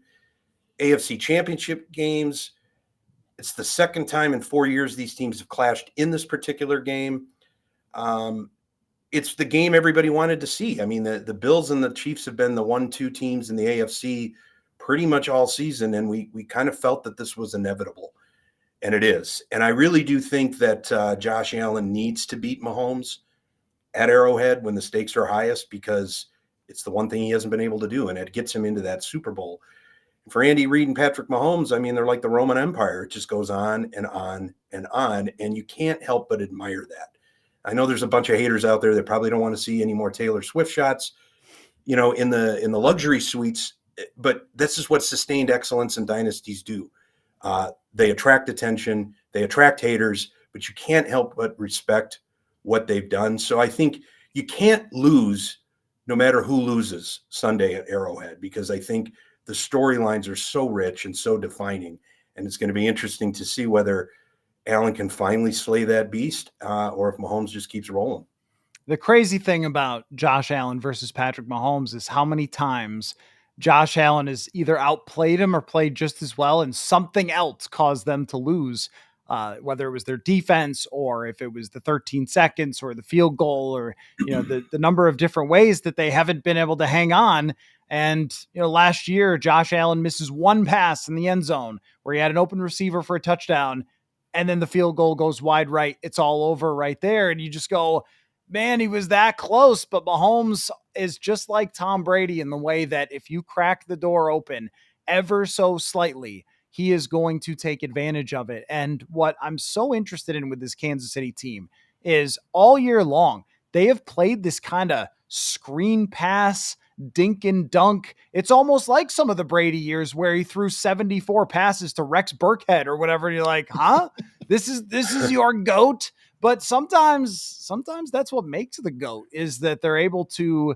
AFC championship games. It's the second time in 4 years these teams have clashed in this particular game. It's the game everybody wanted to see. I mean, the Bills and the Chiefs have been the 1-2 teams in the AFC pretty much all season, and we kind of felt that this was inevitable, and it is. And I really do think that Josh Allen needs to beat Mahomes at Arrowhead when the stakes are highest, because it's the one thing he hasn't been able to do, and it gets him into that Super Bowl. For Andy Reid and Patrick Mahomes, I mean, they're like the Roman Empire. It just goes on and on and on, and you can't help but admire that. I know there's a bunch of haters out there that probably don't want to see any more Taylor Swift shots, in the luxury suites, but this is what sustained excellence and dynasties do. They attract attention, they attract haters, but you can't help but respect what they've done. So I think you can't lose no matter who loses Sunday at Arrowhead, because I think the storylines are so rich and so defining, and it's going to be interesting to see whether Allen can finally slay that beast, or if Mahomes just keeps rolling. The crazy thing about Josh Allen versus Patrick Mahomes is how many times Josh Allen has either outplayed him or played just as well, and something else caused them to lose, whether it was their defense or if it was the 13 seconds or the field goal, or the number of different ways that they haven't been able to hang on. And last year, Josh Allen misses one pass in the end zone where he had an open receiver for a touchdown, and then the field goal goes wide right. It's all over right there. And you just go, man, he was that close. But Mahomes is just like Tom Brady in the way that if you crack the door open ever so slightly, he is going to take advantage of it. And what I'm so interested in with this Kansas City team is all year long, they have played this kind of screen pass, dink and dunk. It's almost like some of the Brady years where he threw 74 passes to Rex Burkhead or whatever. And you're like, huh? This is your GOAT. But sometimes that's what makes the GOAT, is that they're able to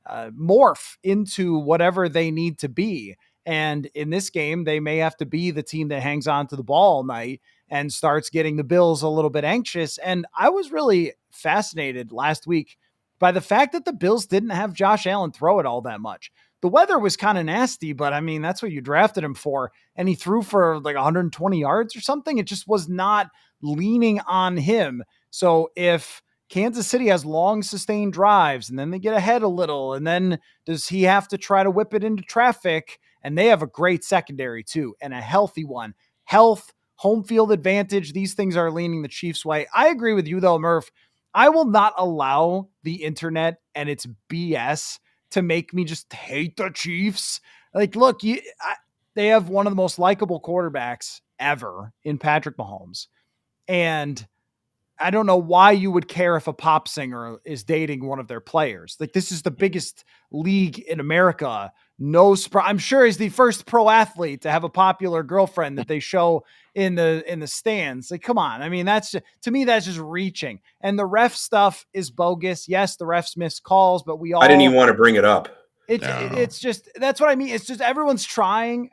morph into whatever they need to be. And in this game, they may have to be the team that hangs on to the ball all night and starts getting the Bills a little bit anxious. And I was really fascinated last week by the fact that the Bills didn't have Josh Allen throw it all that much. The weather was kind of nasty, but I mean, that's what you drafted him for. And he threw for like 120 yards or something. It just was not leaning on him. So if Kansas City has long sustained drives and then they get ahead a little, and then does he have to try to whip it into traffic? And they have a great secondary too, and a healthy one. Health, home field advantage. These things are leaning the Chiefs' way. I agree with you though, Murph. I will not allow the internet and its BS to make me just hate the Chiefs. Like, look, they have one of the most likable quarterbacks ever in Patrick Mahomes. And I don't know why you would care if a pop singer is dating one of their players. Like, this is the biggest league in America. No surprise. I'm sure he's the first pro athlete to have a popular girlfriend that they show in the stands. Like, come on. I mean, to me, that's just reaching. And the ref stuff is bogus. Yes, the refs missed calls, but I didn't even want to bring it up. It's just, that's what I mean. It's just everyone's trying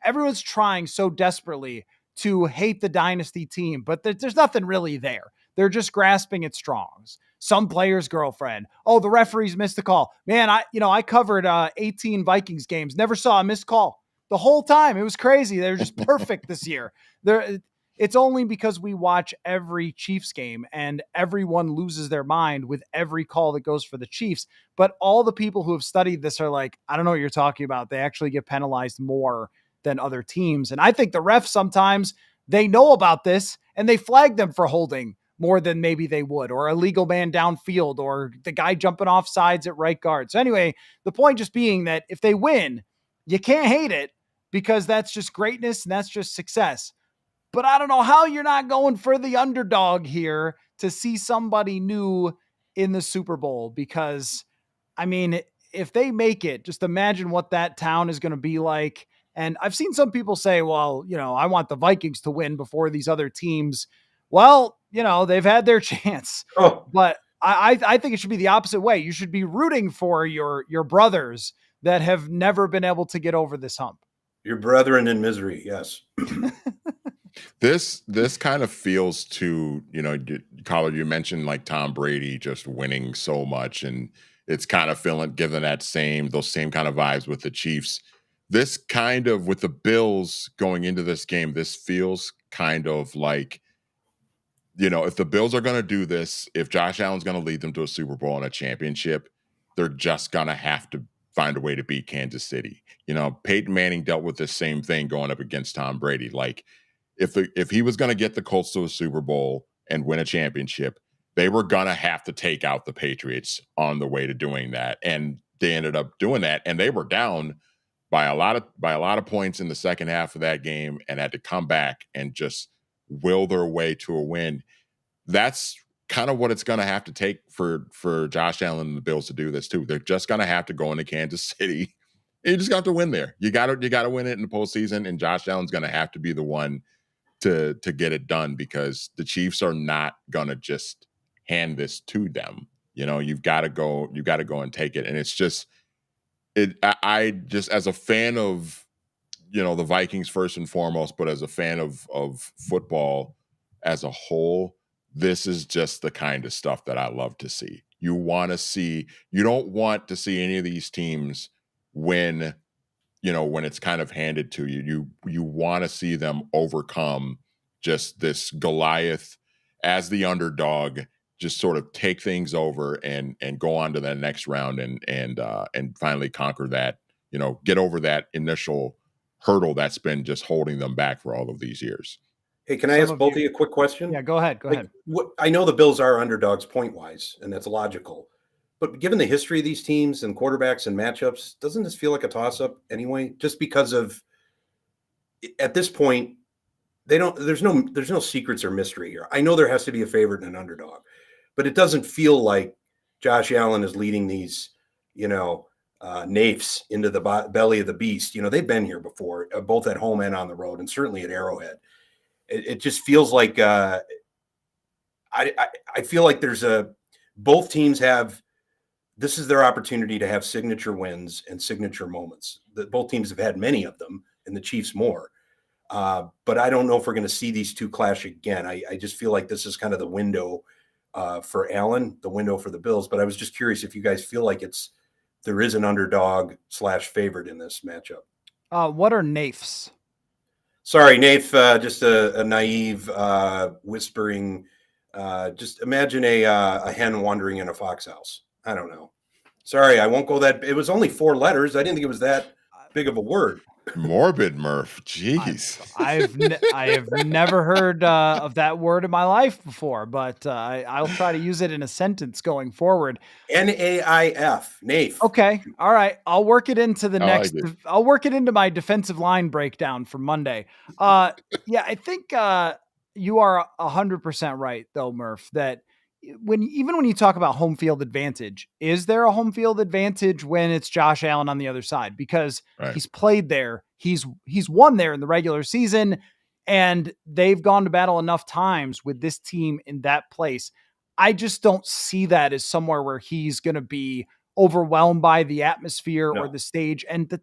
so desperately to hate the dynasty team, but there's nothing really there. They're just grasping at straws. Some player's girlfriend. Oh, the referees missed the call. Man, I covered 18 Vikings games. Never saw a missed call the whole time. It was crazy. They're just perfect this year. It's only because we watch every Chiefs game and everyone loses their mind with every call that goes for the Chiefs. But all the people who have studied this are like, I don't know what you're talking about. They actually get penalized more than other teams. And I think the refs sometimes, they know about this and they flag them for holding more than maybe they would, or a legal man downfield, or the guy jumping off sides at right guard. So anyway, the point just being that if they win, you can't hate it because that's just greatness and that's just success. But I don't know how you're not going for the underdog here to see somebody new in the Super Bowl, because I mean, if they make it, just imagine what that town is going to be like. And I've seen some people say, well, I want the Vikings to win before these other teams. Well, they've had their chance, but I think it should be the opposite way. You should be rooting for your brothers that have never been able to get over this hump. Your brethren in misery. Yes. This kind of feels to, Coller, you mentioned like Tom Brady just winning so much, and it's kind of given those same kind of vibes with the Chiefs. This kind of, with the Bills going into this game, this feels kind of like, if the Bills are going to do this, if Josh Allen's going to lead them to a Super Bowl and a championship, they're just going to have to find a way to beat Kansas City. Peyton Manning dealt with the same thing going up against Tom Brady. Like, if he was going to get the Colts to a Super Bowl and win a championship, they were going to have to take out the Patriots on the way to doing that. And they ended up doing that, and they were down by a lot of points in the second half of that game and had to come back and just will their way to a win. That's kind of what it's going to have to take for Josh Allen and the Bills to do this too. They're just going to have to go into Kansas City. You just got to win there. You got to win it in the postseason, and Josh Allen's going to have to be the one to get it done, because the Chiefs are not going to just hand this to them. You've got to go and take it. And it's just, I just, as a fan of, the Vikings first and foremost, but as a fan of football as a whole, this is just the kind of stuff that I love to see. You don't want to see any of these teams win, when it's kind of handed to you. You want to see them overcome just this Goliath as the underdog, just sort of take things over and go on to the next round and finally conquer that, get over that initial hurdle that's been just holding them back for all of these years. Hey, can I ask both of you a quick question? Yeah, go ahead. Go ahead. I know the Bills are underdogs point-wise, and that's logical. But given the history of these teams and quarterbacks and matchups, doesn't this feel like a toss-up anyway? Just because of, at this point, there's no secrets or mystery here. I know there has to be a favorite and an underdog, but it doesn't feel like Josh Allen is leading these, Naifs into the belly of the beast. They've been here before, both at home and on the road, and certainly at Arrowhead. It just feels like I feel like both teams have, this is their opportunity to have signature wins and signature moments. Both teams have had many of them, and the Chiefs more. But I don't know if we're going to see these two clash again. I just feel like this is kind of the window for Allen, the window for the Bills. But I was just curious if you guys feel like there is an underdog / favorite in this matchup. What are NAFs? Sorry, Nath, just a naive whispering. Just imagine a hen wandering in a fox house. I don't know. Sorry, I won't go that. It was only 4 letters. I didn't think it was that big of a word. Morbid, Murph. Jeez. I have never heard of that word in my life before, but I'll try to use it in a sentence going forward. NAIF, Nath. Okay, all right. I'll work it into the I next. like it. I'll work it into my defensive line breakdown for Monday. Yeah, I think you are 100% right, though, Murph. That even when you talk about home field advantage, is there a home field advantage when it's Josh Allen on the other side? Because Right. he's played there, he's won there in the regular season, and they've gone to battle enough times with this team in that place. I just don't see that as somewhere where he's going to be overwhelmed by the atmosphere or the stage. And the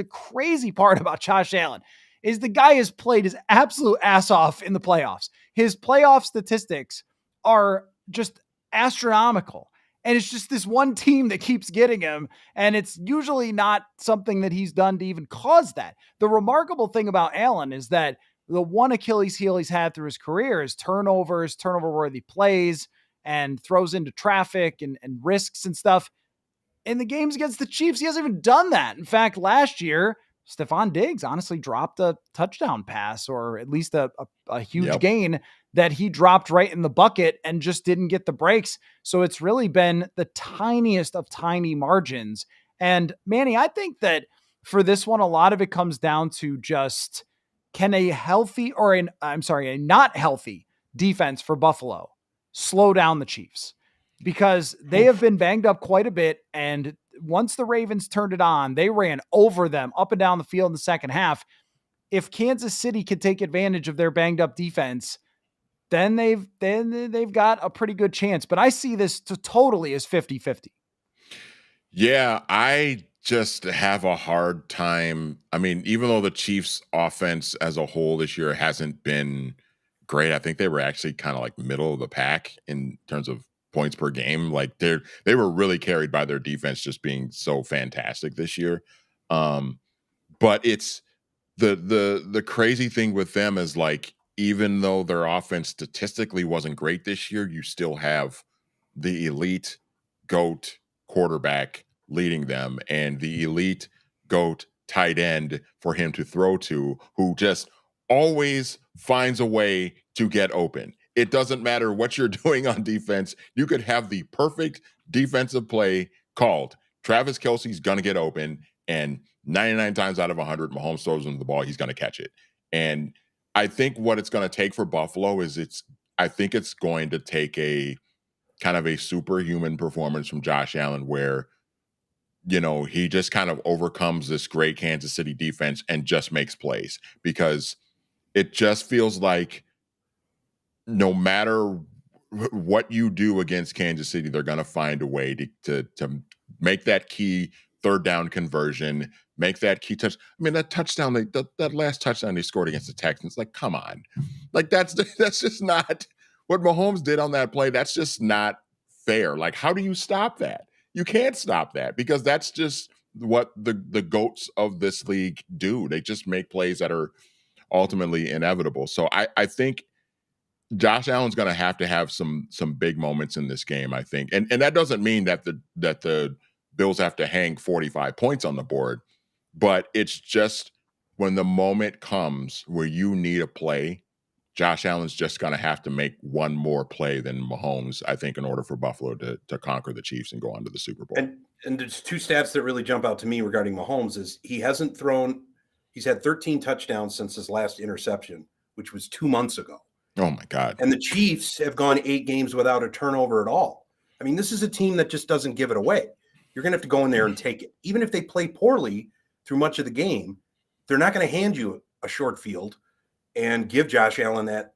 crazy part about Josh Allen is the guy has played his absolute ass off in the playoffs. His playoff statistics are just astronomical. And it's just this one team that keeps getting him. And it's usually not something that he's done to even cause that. The remarkable thing about Allen is that the one Achilles heel he's had through his career is turnovers, turnover worthy plays, and throws into traffic and risks and stuff. In the games against the Chiefs, he hasn't even done that. In fact, last year, Stephon Diggs honestly dropped a touchdown pass, or at least a huge gain that he dropped right in the bucket and just didn't get the breaks. So it's really been the tiniest of tiny margins. And Manny, I think that for this one, a lot of it comes down to just can a not healthy defense for Buffalo slow down the Chiefs, because they have been banged up quite a bit. And once the Ravens turned it on, they ran over them up and down the field in the second half. If Kansas City could take advantage of their banged up defense, then they've got a pretty good chance. But I see this totally as 50-50. Yeah, I just have a hard time. I mean, even though the Chiefs offense as a whole this year hasn't been great, I think they were actually kind of like middle of the pack in terms of points per game. Like they were really carried by their defense just being so fantastic this year. But it's the crazy thing with them is, like, even though their offense statistically wasn't great this year, you still have the elite GOAT quarterback leading them and the elite GOAT tight end for him to throw to, who just always finds a way to get open. It doesn't matter what you're doing on defense. You could have the perfect defensive play called. Travis Kelce's going to get open, and 99 times out of 100, Mahomes throws him the ball, he's going to catch it. And I think what it's going to take for Buffalo is I think it's going to take a kind of a superhuman performance from Josh Allen where, you know, he just kind of overcomes this great Kansas City defense and just makes plays, because it just feels like no matter what you do against Kansas City, they're going to find a way to make that key third down conversion, make that key touch. I mean, that touchdown, that last touchdown they scored against the Texans, like, come on. Like, that's just not what Mahomes did on that play. That's just not fair. Like, how do you stop that? You can't stop that, because that's just what the GOATs of this league do. They just make plays that are ultimately inevitable. So I think Josh Allen's going to have some big moments in this game, I think. And that doesn't mean that the Bills have to hang 45 points on the board, but it's just when the moment comes where you need a play, Josh Allen's just going to have to make one more play than Mahomes, I think, in order for Buffalo to conquer the Chiefs and go on to the Super Bowl. And there's two stats that really jump out to me regarding Mahomes is he's had 13 touchdowns since his last interception, which was 2 months ago. Oh, my God. And the Chiefs have gone 8 games without a turnover at all. I mean, this is a team that just doesn't give it away. You're going to have to go in there and take it. Even if they play poorly through much of the game, they're not going to hand you a short field and give Josh Allen that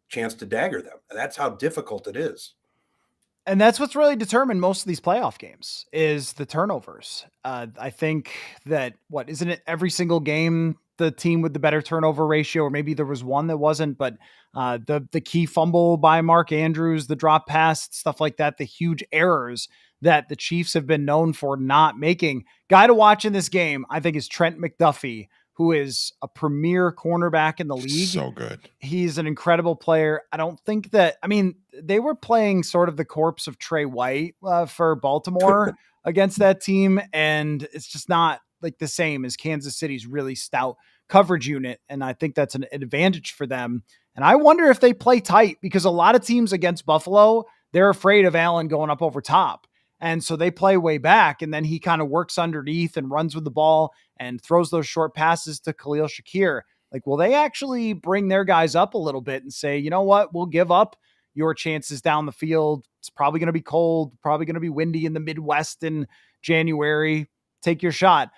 chance to dagger them. And that's how difficult it is. And that's what's really determined most of these playoff games is the turnovers. I think that isn't it every single game the team with the better turnover ratio, or maybe there was one that wasn't, but the key fumble by Mark Andrews, the drop pass, stuff like that, the huge errors that the Chiefs have been known for not making. Guy to watch in this game, I think, is Trent McDuffie, who is a premier cornerback in the league. So good. He's an incredible player. I don't think that, I mean, they were playing sort of the corpse of Trey White for Baltimore against that team. And it's just not like the same as Kansas City's really stout coverage unit. And I think that's an advantage for them. And I wonder if they play tight, because a lot of teams against Buffalo, they're afraid of Allen going up over top. And so they play way back, and then he kind of works underneath and runs with the ball and throws those short passes to Khalil Shakir. Like, will they actually bring their guys up a little bit and say, you know what, we'll give up your chances down the field. It's probably going to be cold, probably going to be windy in the Midwest in January. Take your shot.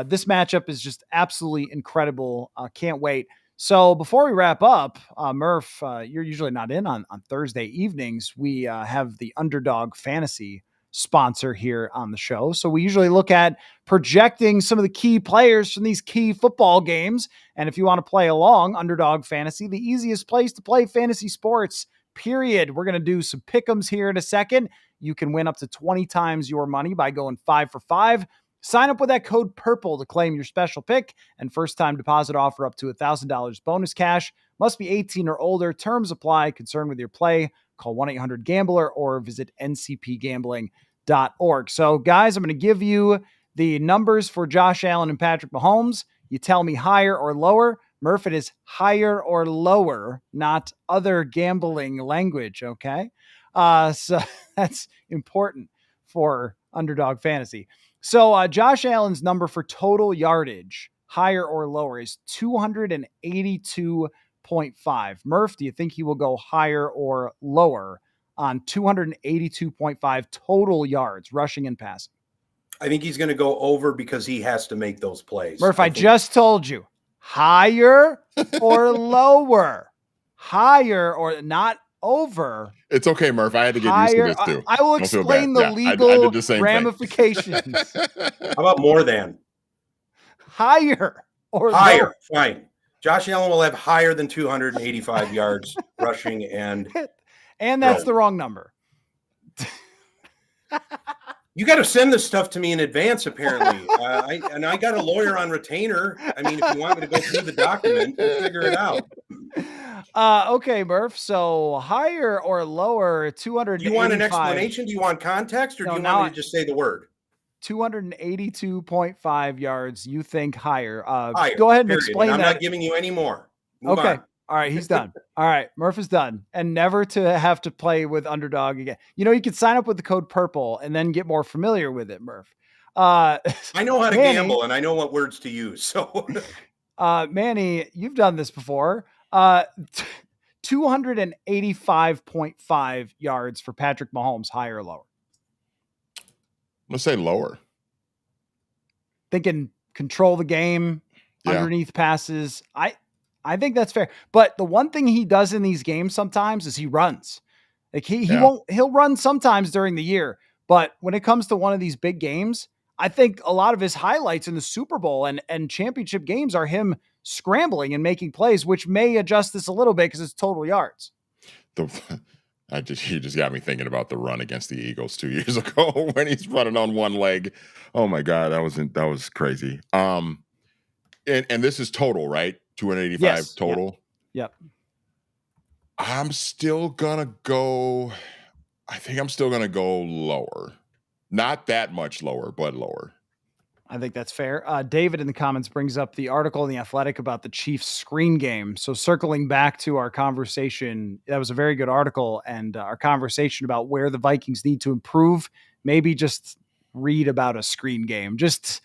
This matchup is just absolutely incredible. Can't wait. So before we wrap up, Murph, you're usually not in on Thursday evenings. We have the Underdog Fantasy sponsor here on the show. So we usually look at projecting some of the key players from these key football games. And if you want to play along, Underdog Fantasy, the easiest place to play fantasy sports, period. We're going to do some pick'ems here in a second. You can win up to 20 times your money by going 5 for 5. Sign up with that code PURPLE to claim your special pick, and first-time deposit offer up to $1,000 bonus cash. Must be 18 or older. Terms apply. Concerned with your play, call 1-800-GAMBLER or visit ncpgambling.org. So, guys, I'm going to give you the numbers for Josh Allen and Patrick Mahomes. You tell me higher or lower. Murph, it is higher or lower, not other gambling language, okay? So that's important for Underdog Fantasy. So Josh Allen's number for total yardage, higher or lower, is 282.5. Murph, do you think he will go higher or lower on 282.5 total yards, rushing and passing? I think he's going to go over because he has to make those plays. Murph, I just told you, higher or lower? Higher or not over? It's okay, Murph. I had to get used to this too. I will explain the legal ramifications. How about more than? Higher or higher? Lower? Fine. Josh Allen will have higher than 285 yards rushing and that's the wrong number. You got to send this stuff to me in advance, apparently. I got a lawyer on retainer. I mean, if you want me to go through the document, we'll figure it out. Okay, Murph. So higher or lower, 285. Do you want an explanation? Do you want context, or do you want me to just say the word? 282.5 yards. You think higher? Higher. Go ahead and period. explain I'm that. not giving you any more. Move okay. on. All right, he's done. All right, Murph is done. And never to have to play with Underdog again. You know, you could sign up with the code PURPLE and then get more familiar with it, Murph. I know how to gamble, and I know what words to use. So, Manny, you've done this before. 285.5 yards for Patrick Mahomes, higher or lower? Let's say lower. Thinking control the game, underneath passes. I think that's fair. But the one thing he does in these games sometimes is he runs. Like he'll run sometimes during the year, but when it comes to one of these big games, I think a lot of his highlights in the Super Bowl and championship games are him scrambling and making plays, which may adjust this a little bit because it's total yards. You just got me thinking about the run against the Eagles 2 years ago when he's running on one leg. Oh my God, that was crazy. And this is total, right? 285 total. Yep. I think I'm still gonna go lower. Not that much lower, but lower. I think that's fair. David in the comments brings up the article in The Athletic about the Chiefs screen game. So circling back to our conversation, that was a very good article, and our conversation about where the Vikings need to improve. Maybe just read about a screen game. Just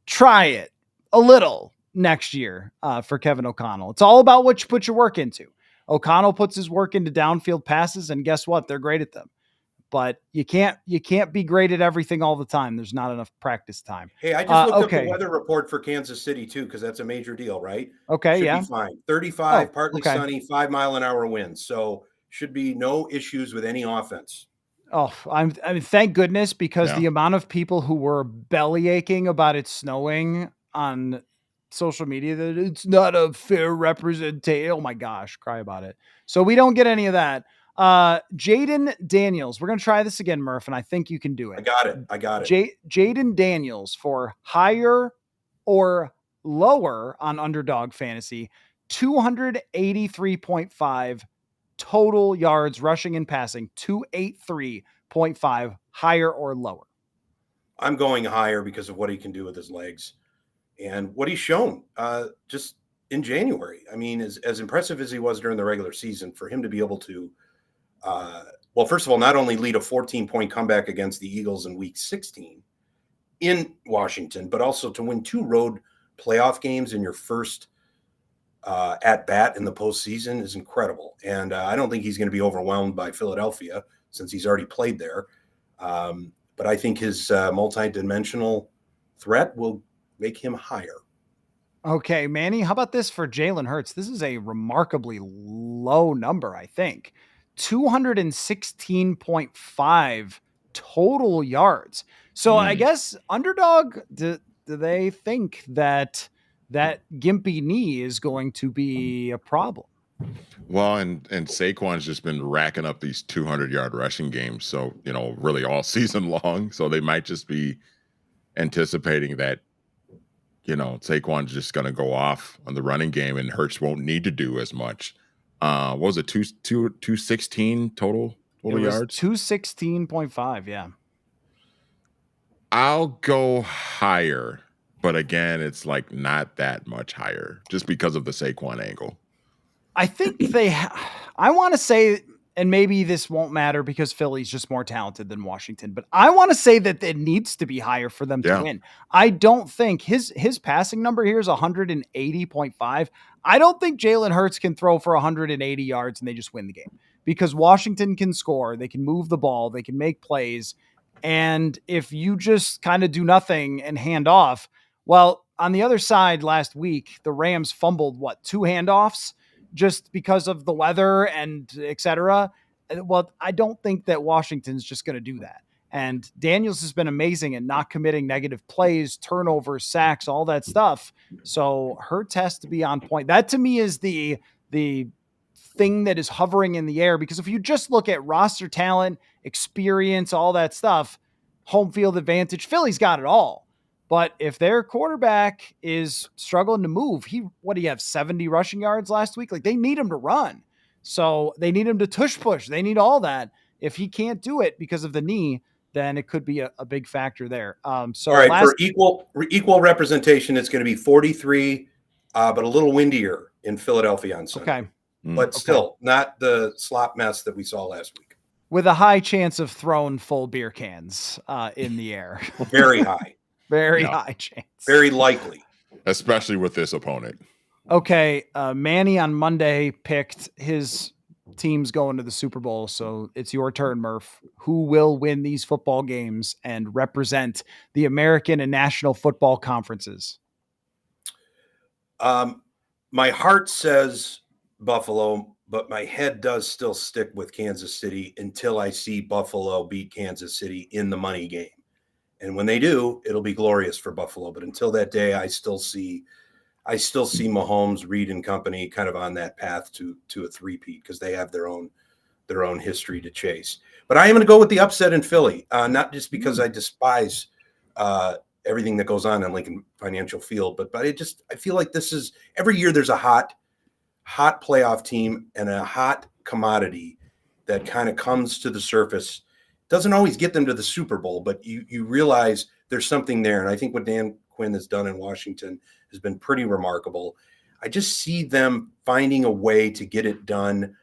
try it a little next year for Kevin O'Connell. It's all about what you put your work into. O'Connell puts his work into downfield passes, and guess what? They're great at them. But you can't be great at everything all the time. There's not enough practice time. Hey, I just looked up the weather report for Kansas City too, because that's a major deal, right? Okay, should be fine. 35, partly sunny, 5 mile an hour winds. So should be no issues with any offense. Oh, I mean, thank goodness, because Yeah. the amount of people who were belly aching about it snowing on social media, that it's not a fair representation. Oh my gosh, cry about it. So we don't get any of that. Jaden Daniels, we're going to try this again, Murph, and I think you can do I it. got it. I got it. Jaden Daniels for higher or lower on Underdog Fantasy, 283.5 total yards rushing and passing, 283.5, higher or lower. I'm going higher because of what he can do with his legs and what he's shown just in January. I mean, as impressive as he was during the regular season, for him to be able to, well, first of all, not only lead a 14-point comeback against the Eagles in week 16 in Washington, but also to win 2 road playoff games in your first at bat in the postseason is incredible. And I don't think he's going to be overwhelmed by Philadelphia since he's already played there. But I think his multidimensional threat will make him higher. Okay, Manny, how about this for Jalen Hurts? This is a remarkably low number, I think. 216.5 total yards. So I guess Underdog, do they think that gimpy knee is going to be a problem? Well, and Saquon's just been racking up these 200-yard rushing games, so really all season long. So they might just be anticipating that Saquon's just going to go off on the running game, and Hurts won't need to do as much. What was it, 216 total yards? 216.5, yeah. I'll go higher, but again, it's like not that much higher, just because of the Saquon angle. I think I want to say, and maybe this won't matter because Philly's just more talented than Washington, but I want to say that it needs to be higher for them to win. I don't think his passing number here is 180.5. I don't think Jalen Hurts can throw for 180 yards and they just win the game, because Washington can score, they can move the ball, they can make plays. And if you just kind of do nothing and hand off, well, on the other side last week, the Rams fumbled 2 handoffs just because of the weather and etc. Well, I don't think that Washington's just going to do that. And Daniels has been amazing at not committing negative plays, turnovers, sacks, all that stuff. So Hurts has to be on point. That to me is the thing that is hovering in the air, because if you just look at roster talent, experience, all that stuff, home field advantage, Philly's got it all. But if their quarterback is struggling to move, what do you have, 70 rushing yards last week? Like, they need him to run. So they need him to tush push. They need all that. If he can't do it because of the knee, then it could be a big factor there. So all right, for equal representation, it's going to be 43, but a little windier in Philadelphia on Sunday. Okay. But still, not the slop mess that we saw last week. With a high chance of throwing full beer cans in the air. Very high. Very high chance. Very likely. Especially with this opponent. Okay. Manny on Monday picked his teams going to the Super Bowl. So it's your turn, Murph. Who will win these football games and represent the American and National Football Conferences? My heart says Buffalo, but my head does still stick with Kansas City until I see Buffalo beat Kansas City in the money game. And when they do, it'll be glorious for Buffalo. But until that day, I still see Mahomes, Reed, and company kind of on that path to a three-peat, because they have their own history to chase. But I am going to go with the upset in Philly, not just because I despise everything that goes on in Lincoln Financial Field, but I feel like this is every year there's a hot playoff team and a hot commodity that kind of comes to the surface. Doesn't always get them to the Super Bowl, but you realize there's something there. And I think what Dan Quinn has done in Washington has been pretty remarkable. I just see them finding a way to get it done.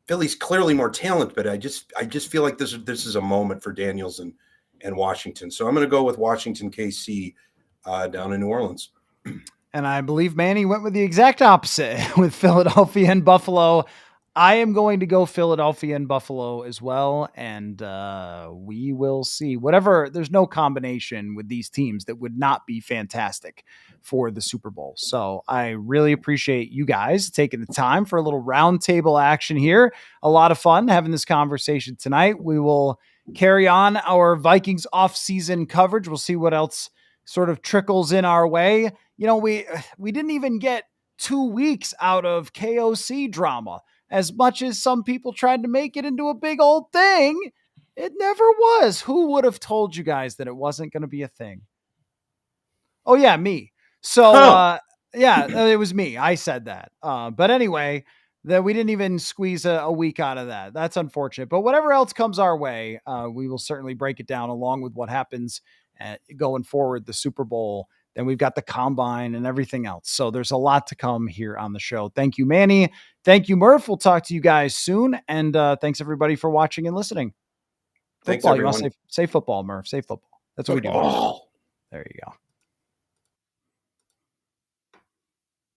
Philly's clearly more talented, but I just feel like this is a moment for Daniels and Washington. So I'm going to go with Washington KC down in New Orleans. And I believe Manny went with the exact opposite with Philadelphia and Buffalo. I am going to go Philadelphia and Buffalo as well, and we will see. There's no combination with these teams that would not be fantastic for the Super Bowl. So I really appreciate you guys taking the time for a little roundtable action here. A lot of fun having this conversation tonight. We will carry on our Vikings offseason coverage. We'll see what else sort of trickles in our way. We didn't even get 2 weeks out of KOC drama. As much as some people tried to make it into a big old thing, it never was. Who would have told you guys that it wasn't going to be a thing? Oh, yeah, me. So, it was me. I said that. But anyway, that we didn't even squeeze a week out of that. That's unfortunate. But whatever else comes our way, we will certainly break it down along with what happens going forward, the Super Bowl. Then we've got the combine and everything else. So there's a lot to come here on the show. Thank you, Manny. Thank you, Murph. We'll talk to you guys soon. And thanks, everybody, for watching and listening. Thanks, Football. everyone. You want to say football, Murph? Say football. That's what we do. There you go.